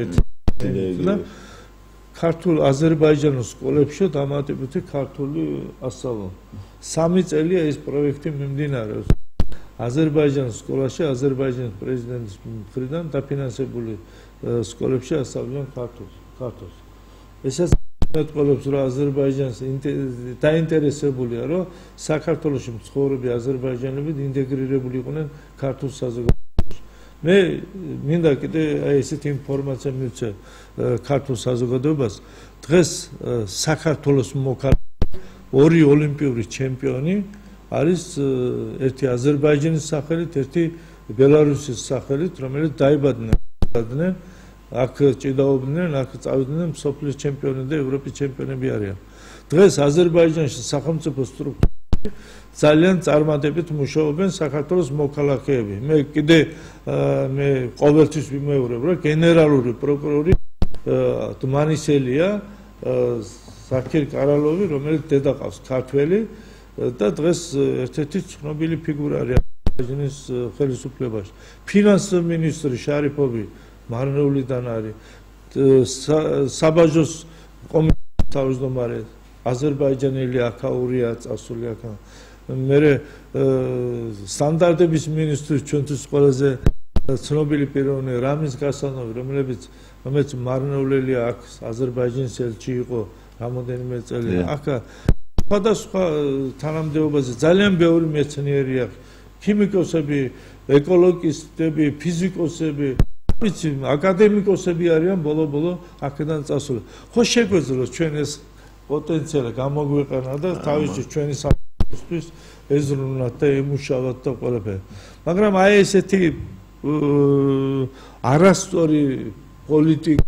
Speaker 2: და ქართულ აზერბაიჯანის სკოლებში დამატებითი ქართული ასწავლონ. 3 წელია ეს პროექტი მიმდინარეობს. აზერბაიჯანის სკოლაში აზერბაიჯანის პრეზიდენტის მხრიდან დაფინანსებული სკოლებში ასწავლიან ქართულს. ესაც მეტყოლებს რომ აზერბაიჯანის დაინტერესებულია რომ საქართველოში მცხოვრები აზერბაიჯანელები ინტეგრირებული იყვნენ ქართულ საზოგადოებაში. მე მინდა კიდე აი ესეთი ინფორმაცია მივცე ქართულ საზოგადოებას. დღეს საქართველოს მოქალაქე 2 ოლიმპიური ჩემპიონი არის ერთი აზერბაიჯანის სახელით, ერთი ბელარუსის სახელით, რომელიც დაიბადნენ აქ ჭიდაობდნენ, აქ წავიდნენ მსოფლიოს ჩემპიონები და ევროპის ჩემპიონები არიან. დღეს აზერბაიჯანში სახელმწიფო სტრუქტურები ძალიან წარმატებით მუშაობენ საქართველოს მოქალაქეები. მე კიდე მე ყოველთვის ვიმეორებ, რომ გენერალური პროკურორი დმანისელია ზაქირ კარალოვი, რომელიც დედაყავს ქართველი და დღეს ერთ-ერთი ცნობილი ფიგურა არის აზერბაიჯანის ხელისუფლებაში. ფინანსის მინისტრი შარიფოვი მარნეულიდან არის, საბაჟოს კომიტეტის თავმჯდომარე აზერბაიჯანელი აქაურია წასული აქ. მე სტანდარტების მინისტრის ჩვენთვის ყველაზე ცნობილი პიროვნება რამიზ გასანოვი, რომელიც მარნეულელია აქ აზერბაიჯანის ელჩი იყო რამოდენიმე წელი. აქ სხვადასხვა თანამდებობაზე ძალიან ბევრი მეცნიერი აქვს, ქიმიკოსები, ეკოლოგისტები, ფიზიკოსები, ვიცი, აკადემიკოსები არიან ბოლო-ბოლო აქედან წასული. ხო შეგვეძლოს ჩვენ ეს პოტენციალი გამოგვიყენა და თავისი ჩვენი სახელმწიფოსთვის ეზრუნოთ და ემუშავოთ და ყველაფერი. მაგრამ აი ესეთი არასწორი პოლიტიკა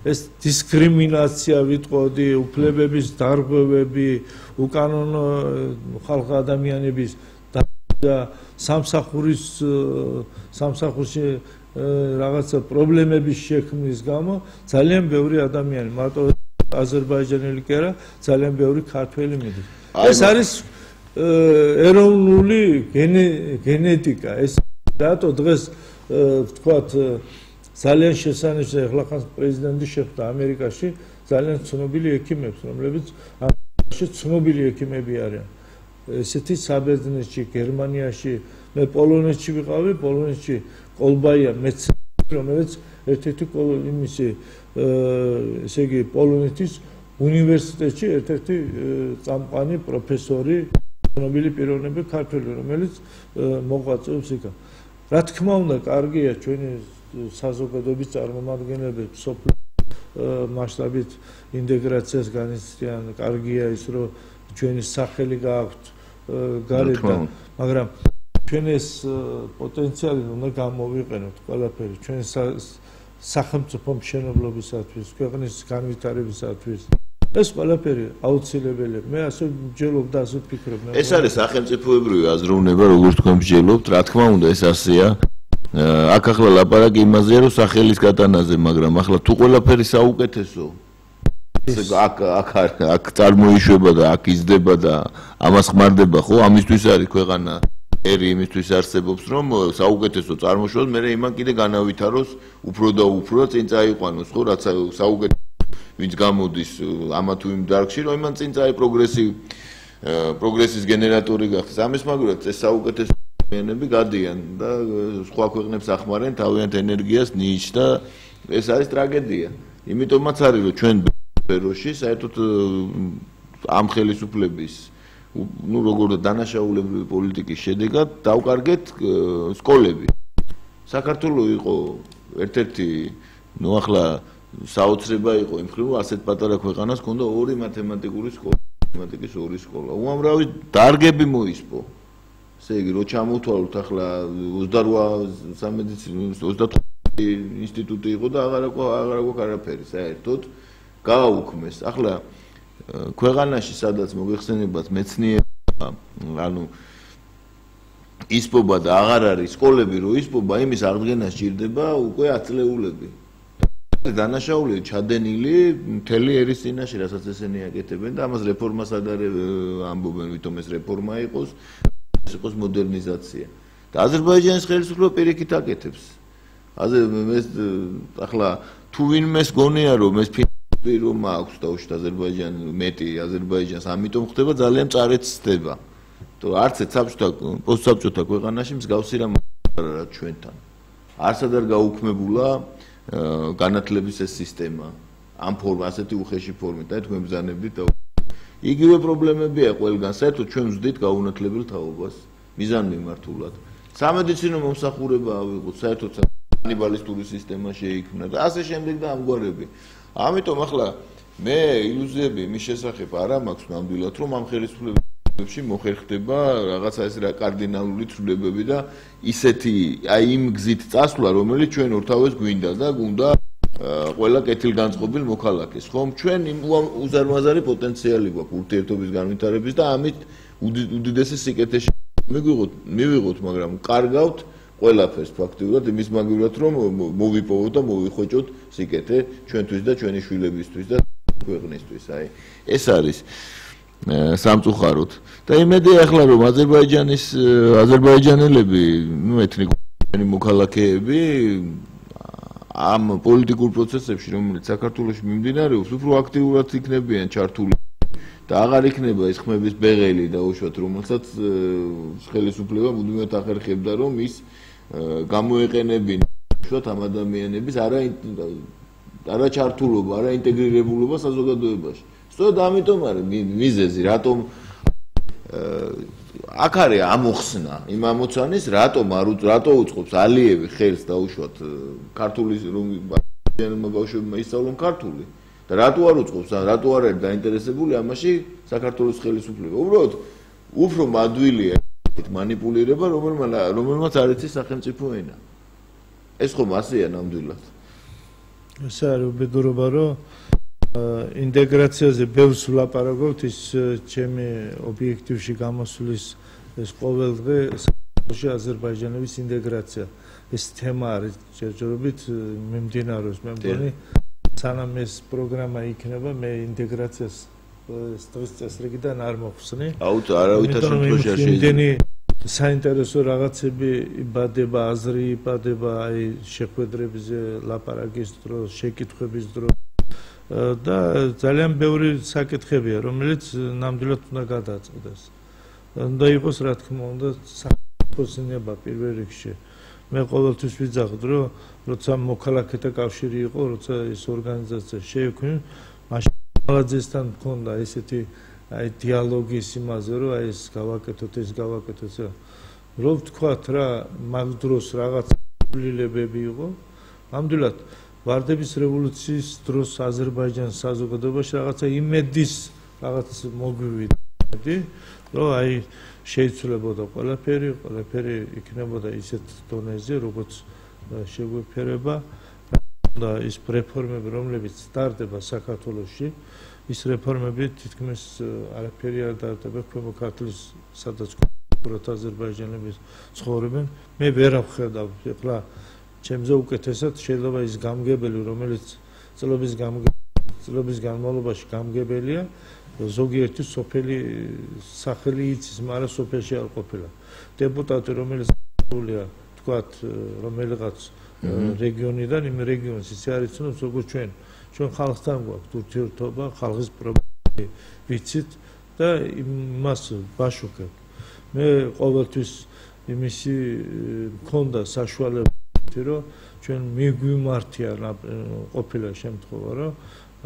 Speaker 2: ეს დისკრიმინაცია ვიტყოდი, უფლებების დარღვევები, უკანონო ხალხ ადამიანების და სამსახურში რაღაცა პრობლემების შექმნის გამო ძალიან ბევრი ადამიანი, მარტო აზერბაიჯანელი კი არა, ძალიან ბევრი ქართველი მიდის. ეს არის ეროვნული გენეტიკა. ეს რატო დღეს ვთქვათ ძალიან შესანიშნავია, ახლა ხან პრეზიდენტი შეხვდა ამერიკაში ძალიან ცნობილი ექიმებს, რომლებიც ამერიკაში ცნობილი ექიმები არიან. ესეთი საბერძნეთში, გერმანიაში, მე პოლონეთში ვიყავი, პოლონეთში კოლბაია მეცნიერი, რომელიც ერთ-ერთი იმისი ესე იგი პოლონეთის უნივერსიტეტში ერთ-ერთი წამყვანი პროფესორი, ცნობილი პიროვნები ქართველი, რომელიც მოღვაწეობს იქ. რა თქმა უნდა, კარგია ჩვენი საზოგადოების წარმომადგენლები სოფლის მასშტაბით ინტეგრაციას განიცდიან, კარგია ის, რომ ჩვენი სახელი გააქვთ გარედან, მაგრამ ჩვენ ეს პოტენციალი უნდა გამოვიყენოთ ყველაფერი ჩვენ სახელმწიფო მშენებლობისათვის, ქვეყნის განვითარებისათვის. ეს ყველაფერი აუცილებელია. მე ასე ვჯელობ და ასე ვფიქრობ.
Speaker 1: ეს არის სახელმწიფოებრივი აზროვნება, როგორც თქვენ ვჯელობთ, რა თქმა უნდა, ეს ასეა. აქ ახლა ლაპარაკი იმაზეა, რომ სახელის გატანაზე, მაგრამ ახლა თუ ყველაფერი საუკეთესო აქ წარმოიშვება და აქ იზრდება და ამას ხმარდება, ხო? ამისთვის არის ქვეყანა ერი იმისთვის არსებობს, რომ საუკეთესო წარმოშვას, მე იმან კიდე განავითაროს უფრო და უფრო წინ წაიყვანოს, ხო, რაც საუკეთესო ვინც გამოდის ამა თუ იმ დარგში, რომ იმან წინ წაი პროგრესის გენერატორი გახდეს. ამის მაგალითად ეს საუკეთესო ადამიანები გადიან და სხვა ქვეყნებს ახმარენ თავიანთ ენერგიას ნიჭს და ეს არის ტრაგედია. იმიტომაც არის რომ ჩვენ სფეროში საერთოდ ამ ხელისუფლების ну როგორ დანაშაულებრივი პოლიტიკის შედეგად დავკარგეთ სკოლები. საქართველოს იყო ერთ-ერთი ну ახლა საოცრება იყო იმ მხრივ ასეთ პატარა ქვეყანას ჰქონდა ორი მათემატიკური სკოლა, მათემატიკის ორი სკოლა. უამრავი დარგები მოისპო. ესე იგი რო ჩამოვთვალოთ ახლა 28 სამედიცინო 25 ინსტიტუტი იყო და აღარ აქვს არაფერი საერთოდ გააუქმეს. ახლა ქვეყანაში სადაც მოიხსენებათ მეცნიერება, ანუ ისპობა და აღარ არის სკოლები, რო ისპობა, იმის აღდგენა სჭირდება უკვე 10 წლეულები. დანაშაული ჩადენილი მთელი ერის წინაშე, რასაც ესენი აკეთებენ და ამას რეფორმას ამბობენ, ვითომ ეს რეფორმა იყოს, ეს იყოს მოდერნიზაცია. და აზერბაიჯანის ხელისუფლება პირიქით აკეთებს. ახლა თუ ვინმეს გონია რომ ეს რომ აქვს დაუშვათ აზერბაიჯანი მეტი აზერბაიჯანს, ამიტომ ხდება ძალიან მწარედ ხდება. თუ არც ერთ პოსტსაბჭოთა ქვეყანაში მსგავსი რამ არა ჩვენთან. არსად არ გაუქმებულა განათლების ეს სისტემა ამ ასეთი უხეში ფორმით და თქვენ ბრძანებით და იგივე პრობლემებია ყველგან. საერთოდ ჩვენ ვზდით გაუნათლებელ თაობას მიზანმიმართულად. სამედიცინო მომსახურება ავიღოთ, საერთოდ კანიბალისტური სისტემა შეიქმნა და ასე შემდეგ და ამგვარები. ამიტომ ახლა მე ილუზიები იმის შესახებ არ მაქვს ნამდვილად, რომ ამ ხელისუფლებებში მოხერხდება რაღაცა ეს რა კარდინალური ცვლილებები და ისეთი აი იმ გზით წასვლა, რომელიც ჩვენ ორთავეს გვინდა და გუნდა ყველა კეთილგანწყობილ მოქალაქეს, ხომ? ჩვენ უზარმაზარი პოტენციალი გვაქვს ურთიერთობის განვითარების და ამით უდიდესი სიკეთეში მივიღოთ, მაგრამ კარგავთ ყველაფერს ფაქტიურად იმის მაგივრად რომ მოვიპოვოთ და მოვიხვეჭოთ სიკეთე ჩვენთვის და ჩვენი შვილებისთვის და ქვეყნისთვის. აი ეს არის სამწუხაროდ. და იმედია ახლა რომ აზერბაიჯანელები, ну ეთნიკური მოქალაქეები ამ პოლიტიკურ პროცესებში, რომელიც საქართველოში მიმდინარეობს, უფრო აქტიურად იქნებიან ჩართული და აღარ იქნება ეს ხმების ბეღელი და უშუალოდ რომელსაც ხელისუფლება მუდმივად ახერხებდა რომ ის გამოეყენებინა უშუალოდ ამ ადამიანების არა ჩართულობა, არა ინტეგრირებულობა საზოგადოებაში. სწორედ ამიტომ არის მიზეზი, რატომ აქ არის ამოხსნა იმ ამოცანის, რატო უწყობს ალიევი ხელს დაუშვათ ქართული რომ ბავშვებმა ისწავლონ ქართული და რატო არ უწყობს, რატო არ არის დაინტერესებული ამაში საქართველოს ხელისუფლება. უბრალოდ უფრო მადვილია манипулირება, რომელმაც არ იცის სახელმწიფო ენა. ეს ხომ ასეა ნამდვილად.
Speaker 2: ეს არის უბედურობა, რომ ინტეგრაციაზე ბევრს ვლაპარაკობთ, ის ჩემი ობიექტივში გამოსulis ეს ყოველდღე საქართველოში აზერბაიჯანების ინტეგრაცია. ეს თემა არის ჯერჯერობით მიმდინარეობს. მე მგონი სანამ ეს პროგრამა იქნება, მე ინტეგრაციას დღის წესრიგიდან არ მოხსნი.
Speaker 1: არავითარ შემთხვევაში არ
Speaker 2: შეიძლება საინტერესო რაღაცები იბადება, აზრი იბადება, აი შეხვედრებზე, ლაპარაკის დროს, შეკითხვების დროს და ძალიან ბევრი საკითხებია, რომელიც ნამდვილად უნდა გადააწყვეტეს. უნდა იყოს, რა თქმა უნდა, საფოსინება პირველ რიგში. მე ყოველთვის ვიძახთ, რომ როცა მოქალაქეთა კავშირი იყო, როცა ეს ორგანიზაცია შეიქმნა, მაშინ მალაძესთან მქონდა ესეთი აი დიალოგის იმაზე, რომ აი ეს გავაკეთოთ, ეს გავაკეთოთ. რო ვთქვათ რა, მაგ დროს რაღაც ცვლილებები იყო. ნამდვილად ვარდების რევოლუციის დროს აზერბაიჯანის საზოგადოებაში რაღაცა იმედის რაღაც მოგვივიდა, რომ აი შეიცვლებოდა ყველაფერი იქნებოდა ისეთ დონეზე, როგორც შეგვეფერება და ის რეფორმები, რომლებიც სტარტდება საქართველოში, ის რეფორმები თითქმის არაფერი არ დაარდება ქვემო ქართლის, სადაც კონკრეტულად აზერბაიჯანელები ცხოვრობენ. მე ვერ ვხედავ, ეხლა ჩემზე უკეთესად შეიძლება ის გამგებელი, რომელიც წლების განმავლობაში გამგებელია, ზოგიერთი სოფელი სახელი იცის, მაგრამ სოფელში არ ყოფილა. დეპუტატი, რომელიც გულია, თქვათ, რომელიღაც რეგიონიდან, იმ რეგიონს ისე არ იცნობს, როგორც ჩვენ ხალხთან გვაქვს ურთიერთობა, ხალხის პრობლემები ვიცით და იმას ვაშუქებ. მე ყოველთვის იმისი მქონდა საშუალებები, რომ ჩვენ მიგვიმართია ყოფილა შემთხვევა, რომ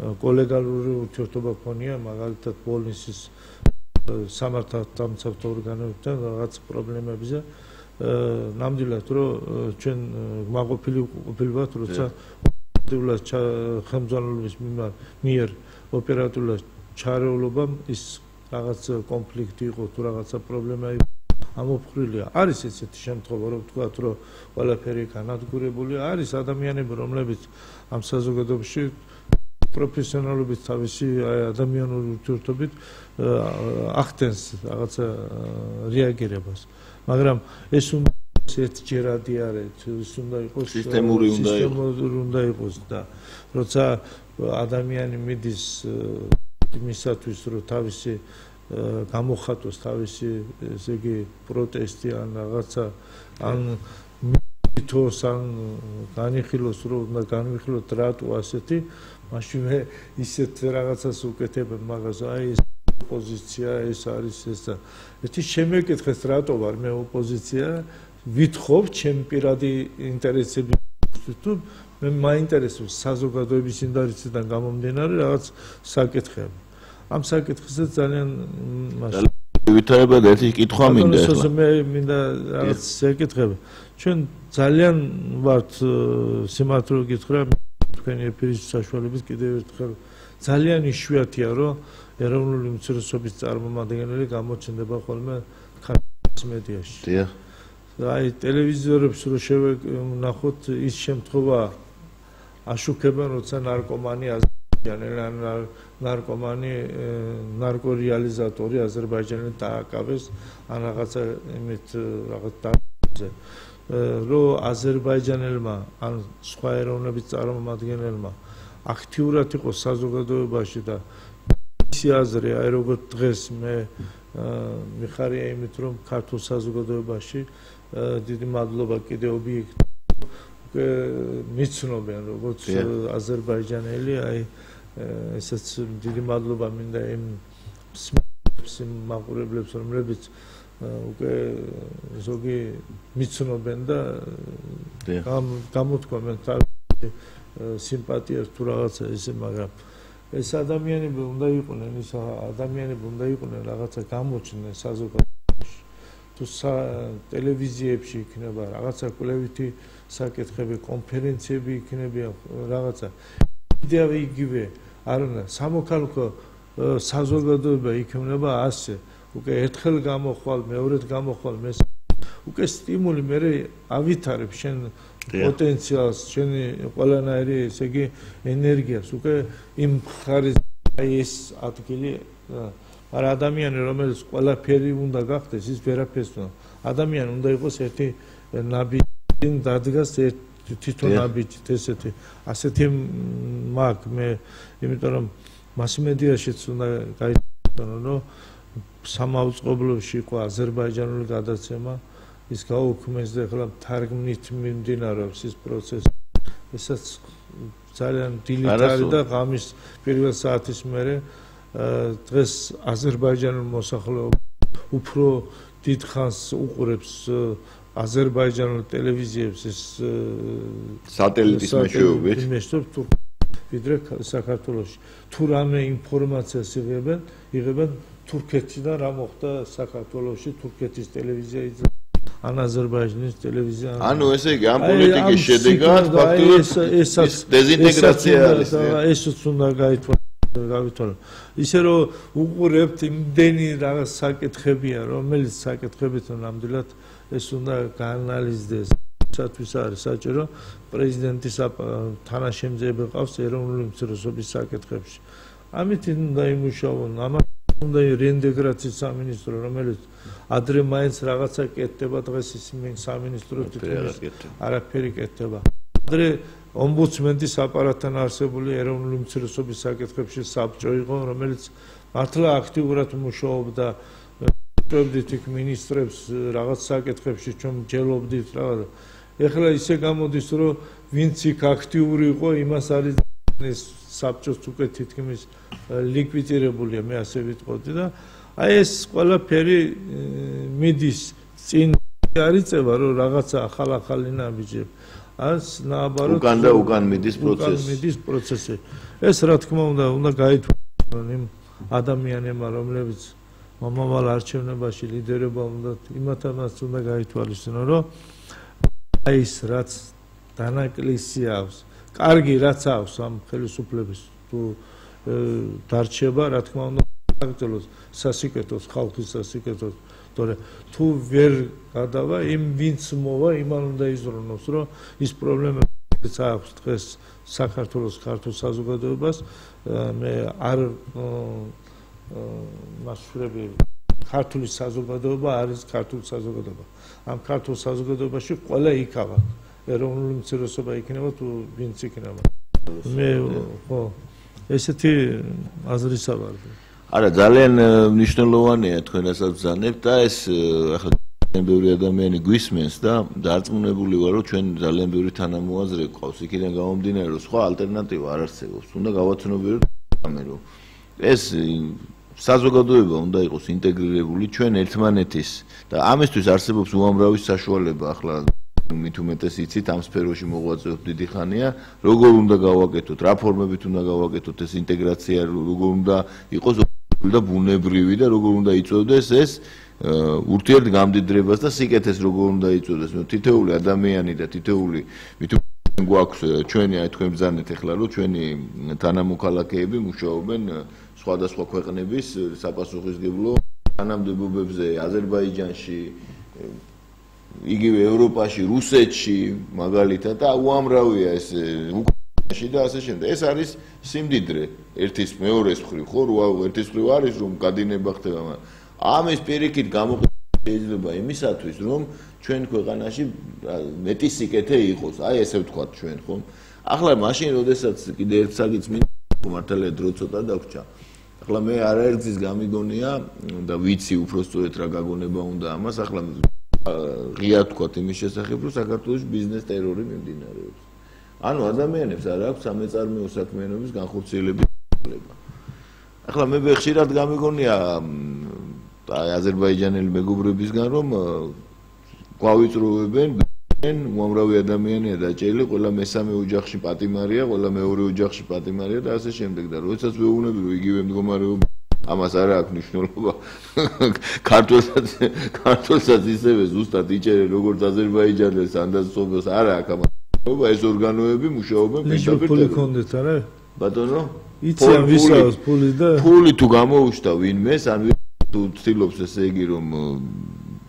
Speaker 2: კოლეგალური ურთიერთობა ქონია, მაგალითად პოლიციის სამართალდამცავ ორგანოებთან რაღაც პრობლემებზე. ნამდვილად, რომ ჩვენ მაყოფილი ვიყავთ, როცა ხელმძღვანელობის მიერ ოპერატიულად ჩარეულობამ ის რაღაც კონფლიქტი იყო თუ რაღაცა პრობლემა იყო ამოფხრილია. არის ესეთი შემთხვევა, რომ ვთქვათ, რომ ყველაფერი განადგურებულია. არის ადამიანები, რომლებიც ამ საზოგადოებაში პროფესიონალობით თავისი ადამიანური ურთიერთობით ახდენს რაღაცა რეაგირებას. მაგრამ ეს ერთჯერადი არის, ის უნდა იყოს
Speaker 1: სისტემური
Speaker 2: უნდა იყოს და როცა ადამიანი მიდის იმისათვის, რომ თავისი გამოხატოს თავისი, ესე იგი, პროტესტი ან რაღაცა ან მითოს ან განიხილოს, რომ უნდა განვიხილოთ რატო ასეთი, მაშინ მე ისეთ რაღაცას უკეთებ მაგას, აი ეს ოპოზიცია, ეს არის ეს და ერთი შემეკითხეს, რატო ვარ მე ოპოზიცია, ვითხოვ ჩემი პირადი ინტერესები თუ მე მაინტერესებს საზოგადოების ინტერესიდან გამომდინარე რაღაც საკითხები. ამ საკითხზე ძალიან
Speaker 1: ვითარებად ერთი კითხვა მინდა
Speaker 2: ახლა. მე მინდა რაღაც საკითხები. ჩვენ ძალიან ვართ სიმართლე გითხრა, თქვენი ეფირის საშუალებით კიდევ ერთხელ ძალიან იშვიათია, რომ ეროვნული უმცირესობის წარმომადგენელი გამოჩნდება ხოლმე ქართლის მედიაში.
Speaker 1: დიახ.
Speaker 2: აი ტელევიზორებში რო შევნახოთ ის შემთხვევა აშუქებენ, როცა ნარკომანი ნარკომანი ნარკორეალიზატორი აზერბაიჯანელი დააკავეს ან რაღაცა იმით რაღაც დაზე, რომ აზერბაიჯანელმა ან სხვა ეროვნების წარმომადგენელმა აქტიურად იყოს საზოგადოებაში და მისი აზრი, აი როგორც დღეს მე მიხარია იმით, რომ ქართულ საზოგადოებაში დიდი მადლობა კიდე ობიექტი მიცნობენ როგორც აზერბაიჯანელი, აი ესეც დიდი მადლობა მინდა იმ მაყურებლებს, რომლებიც უკვე ზოგი მიცნობენ და გამოთქვამენ თავისი სიმპათიას თუ რაღაცა ესე, მაგრამ ეს ადამიანები უნდა იყვნენ, ის ადამიანები უნდა იყვნენ რაღაცა გამოჩნდნენ საზოგადოებაში. თუ ტელევიზიებში იქნება რაღაცა კვლევითი საკითხები, კონფერენციები იქნებიან რაღაცა. იდეა იგივე არ უნდა სამოქალაქო საზოგადოება იქნება ასე. უკვე ერთხელ გამოხვალ, მეორედ გამოხვალ, უკვე სტიმული მე ავითარებ შენ პოტენციალს, შენი ყველანაირი ესე იგი ენერგიას, უკვე იმ ხარის აი ეს ადგილი მაგრამ ადამიანი რომელიც ყველაფერი უნდა გახდეს ის ვერაფერს უნდა ადამიანი უნდა იყოს ერთი ნაბიჯი დადგას თვითონ ნაბიჯით ესეთი ასეთი მაგ მე იმიტომ რომ მასმედიაშიც უნდა გაიცნო რომ სამაუწყებლოში იყო აზერბაიჯანული გადაცემა ის გაუქმეს და ახლა თარგმნით მიმდინარეობს ის პროცესი ესაც ძალიან დილით და ღამის პირველ საათის მერე დღეს აზერბაიჯანულ მოსახლეობას უფრო დიდხანს უყურებს აზერბაიჯანულ ტელევიზიებს ეს
Speaker 1: სატელიტის მეშვეობით
Speaker 2: ვიდრე საქართველოში თუ რამე ინფორმაციას იღებენ თურქეთიდან რა მოხდა საქართველოში თურქეთის ტელევიზია ან აზერბაიჯანის ტელევიზია
Speaker 1: ანუ ესე იგი ამ პოლიტიკის შედეგად ფაქტობრივად ეს დეზინტეგრაცია არის
Speaker 2: ესეც უნდა გავითვალო ისე რომ უყურებთ იმდენი რაღაც საკითხებია რომელიც საკითხებით ნამდვილად ეს უნდა გაანალიზდეს სათვის არის საჭირო პრეზიდენტის თანაშემწეები ყავს ეროვნული უმცირესობის საკითხებში ამით უნდა იმუშაონ ამას უნდა რეინტეგრაციის სამინისტრო რომელიც ადრე მაინც რაღაცა კეთდება დღეს ის სამინისტრო თვითონ არაფერი კეთდება ადრე ომბუდსმენის აპარატთან არსებული ეროვნული უმცირესობის საკითხებში საბჭო იყო რომელიც მართლა აქტიურად მუშაობდა ჭრებდით იქ მინისტრებს რაღაც საკითხებში ჩვენ ჯელობდით რაღაც ეხლა ისე გამოდის რომ ვინც იქ აქტიური იყო იმას არის ეს საბჭოს უკვე თითქმის ლიკვიდირებულია მე ასე ვიტყოდი და აი ეს ყველაფერი მიდის წინ არიწება რომ რაღაცა ახალ ნაბიჯები ას ნაბაროდ
Speaker 1: უკან მიდის
Speaker 2: პროცესი ეს რა თქმა უნდა გაითვალისწინონ იმ ადამიანებმა რომლებიც მომავალ არჩევნებაში ლიდერობა უნდა იმათაც უნდა გაითვალისწინონ რომ აი ეს რაც დანაკლისი აქვს კარგი რაც აქვს ამ ხელისუფლების თუ დარჩება რა თქმა უნდა გაგრძელოს სასიკეთოს ხალხის სასიკეთოს თორე თუ ვერ გადავა იმ ვინც მოვა იმან უნდა იზრუნოს რომ ის პრობლემებიც აქვს დღეს საქართველოს ქართულ საზოგადოებას მე არ მასშტაბი ქართული საზოგადოება არის ქართული საზოგადოება ამ ქართულ საზოგადოებაში ყველა იქავა ეროვნული უმცირესობა იქნება თუ ვინც იქნება მე ხო ესეთი აზრისა ვარ
Speaker 1: არა ძალიან მნიშვნელოვანია თქვენ რასაც ბრძანებთ და ეს ახლა ძალიან ბევრი ადამიანი გვისმენს და დარწმუნებული ვარ რომ ჩვენ ძალიან ბევრი თანამოაზრე გვყავს იქიდან გამომდინარე რომ სხვა ალტერნატივა არ არსებობს უნდა გავაცნობიეროთ რომ ეს საზოგადოება უნდა იყოს ინტეგრირებული ჩვენ ერთმანეთის და ამისთვის არსებობს უამრავი საშუალება ახლა მით უმეტეს იცით ამ სფეროში მოღვაწეობთ დიდი ხანია როგორ უნდა გავაკეთოთ რა ფორმებით უნდა გავაკეთოთ ეს ინტეგრაცია როგორ უნდა იყოს და ბუნებრივი და როგორ უნდა იწვევდეს ეს ურთიერთგამდიდრებას და სიკეთეს როგორ უნდა იწვევდეს თითოეული ადამიანი და თითოეული მით გვაქვს ჩვენი აი თქვენ ბრძანეთ ახლა რომ ჩვენი თანამოქალაქეები მუშაობენ სხვადასხვა ქვეყნების საპასუხისმგებლო თანამდებობებზე აზერბაიჯანში იგივე ევროპაში რუსეთში მაგალითად და უამრავია ეს უკრაინაში და ასე შემდეგ ეს არის სიმდიდრე ერთის მეორეს მხრივ ხო ერთის მხრივ არის რომ გადინება ხდება ამის პირიქით გამოყენება შეიძლება იმისათვის რომ ჩვენ ქვეყანაში მეტი სიკეთე იყოს აი ესე ვთქვათ ჩვენ ხო ახლა მაშინ როდესაც კიდე ერთ საკითხს მართალია დრო ცოტა დაგვრჩა ახლა მე არაერთის გამიგონია და ვიცი უბრალოდ რა გაგონება უნდა ამას ახლა ღია თქვათ იმის შესახებ რომ საქართველოს ბიზნეს ტერორი მიმდინარეობს ანუ ადამიანებს არ აქვს სამეწარმეო საქმიანობის განხორციელების უფლება ახლა მე ხშირად გამიგონია აზერბაიჯანელი მეგობრებისგან რომ გვავიწროვებენ უამრავი ადამიანია დაჭერილი ყველა მესამე ოჯახში პატიმარია ყველა მეორე ოჯახში პატიმარია და ასე შემდეგ და როდესაც ვეუბნები რომ იგივე მდგომარეობა ამას არ აქვს მნიშვნელობა ქართულსაც ისევე ზუსტად იჭერენ როგორც აზერბაიჯანელს ანდაზსობას არ აქვს ამას ეს ორგანოები მუშაობენ
Speaker 2: პერიფერიულად არა
Speaker 1: ბატონო
Speaker 2: იციან ვისაუბრს ფული და
Speaker 1: ფული თუ გამოუშთა ვინმეს ან თუ ცდილობს ესე იგი რომ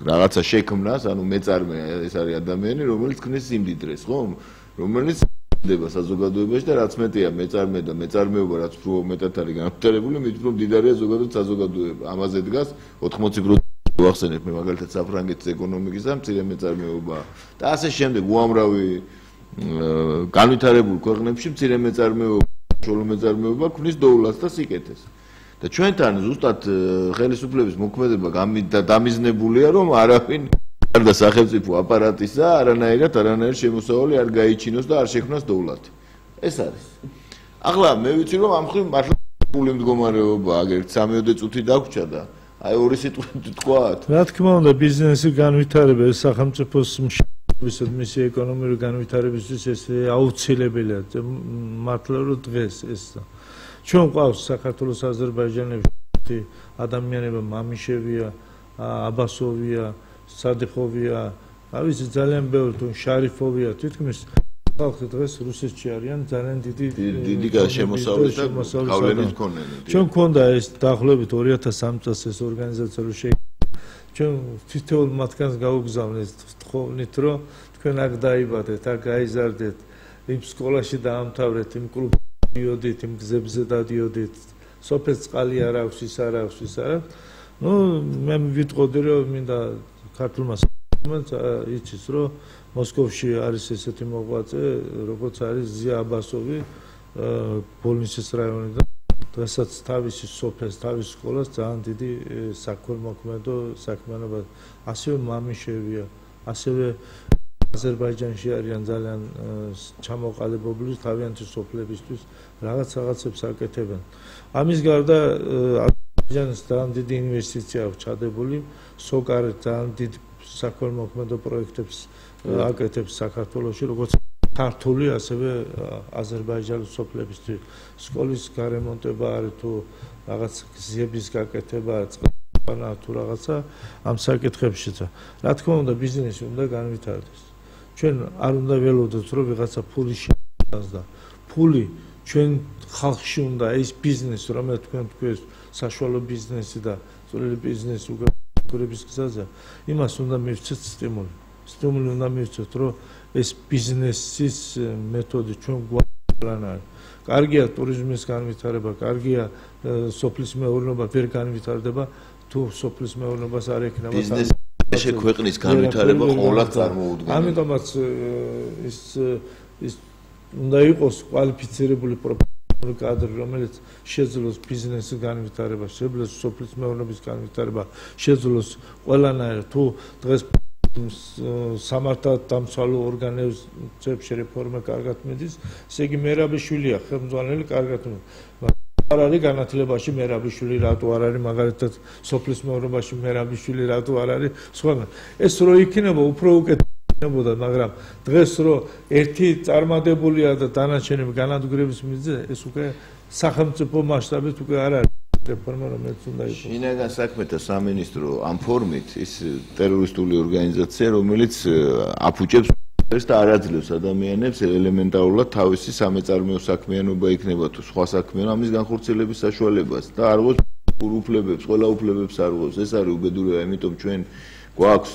Speaker 1: რაღაცა შექმნას, ანუ მეწარმე ეს არის ადამიანი, რომელიც ქმნის სიმდიდრეს, ხო? რომელიც დება საზოგადოებაში და რაც მეტია მეწარმე და მეწარმეობა რაც უფრო მეტად არის განვითარებული, მით უფრო მდიდარია ზოგადად საზოგადოება. ამაზე დგას 80% ვახსენებ მე მაგალითად საფრანგეთის ეკონომიკის და მცირე მეწარმეობა და ასე შემდეგ უამრავი განვითარებულ ქვეყნებში მცირე მეწარმეობა, საშუალო მეწარმეობა ქმნის დოულას და სიკეთეს. და ჩვენთან ზუსტად ხელისუფლების მოქმედება დამიზნებულია, რომ არავინ გარდა სახელმწიფო აპარატისა არანაირად შემოსავალი არ გაიჩინოს და არ შექმნას დოულათი. ეს არის. ახლა მე ვიცი რომ ამ ხრივ მართლა ფული მდგომარეობა აგერ 3-4 წუთი დაგვრჩა და აი ორი სიტყვით თქვათ.
Speaker 2: რა თქმა უნდა ბიზნესი განვითარება ეს სახელმწიფოს მისი ეკონომიკური განვითარებისთვის ეს აუცილებელია. მართლა რომ დღეს ეს ჩვენ ყავს საქართველოს აზერბაიჯანებში ადამიანები მამიშევია, აბასოვია, სადიხოვია, ავიცი ძალიან ბევრი თუ შარიფოვია, თითქმის ხალხი დღეს რუსეთში არიან ძალიან დიდი
Speaker 1: შემოსავლით და გავლენის მქონე.
Speaker 2: ჩვენ გქონდა ეს დაახლოებით 2003 წელს ეს ორგანიზაცია რო ჩვენ თითოეულ მათგანს გაუგზავნეს თხოვნით რომ თქვენ აქ დაიბადეთ, აქ გაიზარდეთ, იმ სკოლაში დაამთავრეთ, იმ კლუბში დიოდით, იმ გზებზე დადიოდით, სოფელს წყალი არ აქვს, ის არ აქვს, ის არ აქვს. ნუ მე ვიტყოდი რომ მინდა ქართულმა იცის რომ მოსკოვში არის ესეთი მოღვაწე, როგორც არის ზია აბასოვი, ბოლნისის რაიონიდან, დღესაც თავისი სოფელს, თავის სკოლას ძალიან დიდი საქველმოქმედო საქმიანობა, ასევე მამიშევია, ასევე აზერბაიჯანში არიან ძალიან ჩამოყალიბებული თავიანთი სოფლებისთვის რაღაცებს აკეთებენ. ამის გარდა აზერბაიჯანის ძალიან დიდი ინვესტიცია აქვს ჩადებული, სოკარი ძალიან დიდ საქველმოქმედო პროექტებს აკეთებს საქართველოში, როგორც ქართული, ასევე აზერბაიჯანის სოფლებისთვის. სკოლის გარემონტება არის თუ რაღაც გზების გაკეთება, წყალბანა თუ რაღაცა ამ საკითხებშიც. რა თქმა უნდა, ბიზნესი უნდა განვითარდეს. ჩვენ არ უნდა ველოდოთ, რომ ვიღაცა ფული შეიტანოს და ფული ჩვენ ხალხში უნდა ის ბიზნესი, რომელიც თქვენ თქვენ საშუალო ბიზნესი და წვრილი ბიზნესი უკრების გზაზე, იმას უნდა მივცეთ სტიმული. სტიმული უნდა მივცეთ, რომ ეს ბიზნესის მეთოდი ჩვენ გვაყოლან არის. კარგია ტურიზმის განვითარება, კარგია სოფლის მეურნეობა ვერ განვითარდება, თუ სოფლის მეურნეობას არ ექნება
Speaker 1: ბიზნესი ქვეყნის განვითარება ყოველად წარმოუდგენელია.
Speaker 2: ამიტომაც ის უნდა იყოს კვალიფიცირებული პროფესიონალი კადრი, რომელიც შეძლოს ბიზნესის განვითარება, შეძლოს სოფლის მეურნეობის განვითარება, შეძლოს ყველანაირად თუ დღეს სამართალდამცავ ორგანოებში რეფორმა კარგად მიდის, ესე იგი მერაბიშვილია ხელმძღვანელი კარგად არ არის განათლებაში მერაბიშვილი, რატო არ არის მაგალითად სოფლის მეურნეობაში მერაბიშვილი, რატო არ არის სხვა. ეს რო იქნება უფრო უკეთ იქნებოდა, მაგრამ დღეს რო ერთი წარმატებულია და დანარჩენები განადგურების მიზეზი, ეს უკვე სახელმწიფო მასშტაბით უკვე არ არის რეფორმა, რომელიც უნდა იყოს.
Speaker 1: შინაგან საქმეთა სამინისტრო ამ ფორმით ის ტერორისტული ორგანიზაცია, რომელიც აფუჭებს და არ აძლევს ადამიანებს ელემენტარულად თავისი სამეწარმეო საქმიანობა იქნება თუ სხვა საქმიანობა ამის განხორციელების საშუალებას და არ იღოს უფლებებს, ყველა უფლებებს არ იღოს. ეს არის უბედურება, იმიტომ ჩვენ გვაქვს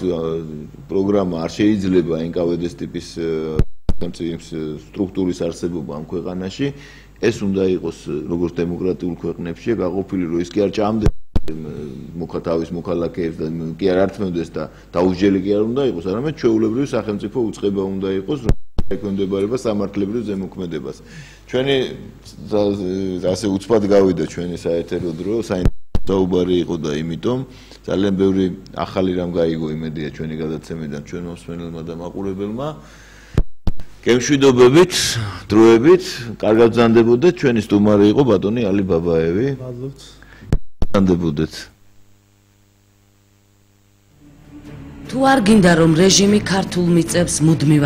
Speaker 1: პროგრამა არ შეიძლება NKVD-ის ტიპის სტრუქტურის არსებობა ამ ქვეყანაში. ეს უნდა იყოს როგორც დემოკრატიულ ქვეყნებში გაყოფილი, რომ ის კი არ ჭამდეს თავის მოქალაქეებს და კი არ ართმევდეს და დაუსჯელი კი არ უნდა იყოს, არამედ ჩვეულებრივი სახელმწიფო უწყება უნდა იყოს, რომელიც ექვემდებარება სამართლებრივ ზემოქმედებას. ჩვენი ასე უცბად გავიდა ჩვენი საეთერო დრო, საუბარი იყო და იმიტომ ძალიან ბევრი ახალი რამ გაიგო იმედია ჩვენი გადაცემიდან ჩვენ მოსმენელმა და მაყურებელმა. გემშვიდობებით, დროებით, კარგად გრძანდებოდეთ. ჩვენი სტუმარი იყო ბატონი ალი ბაბაევი.
Speaker 2: მადლობთ.
Speaker 1: გრძანდებოდეთ.
Speaker 6: თუ არ გინდა რომ რეჟიმი ქართულ მიწებს მუდმივ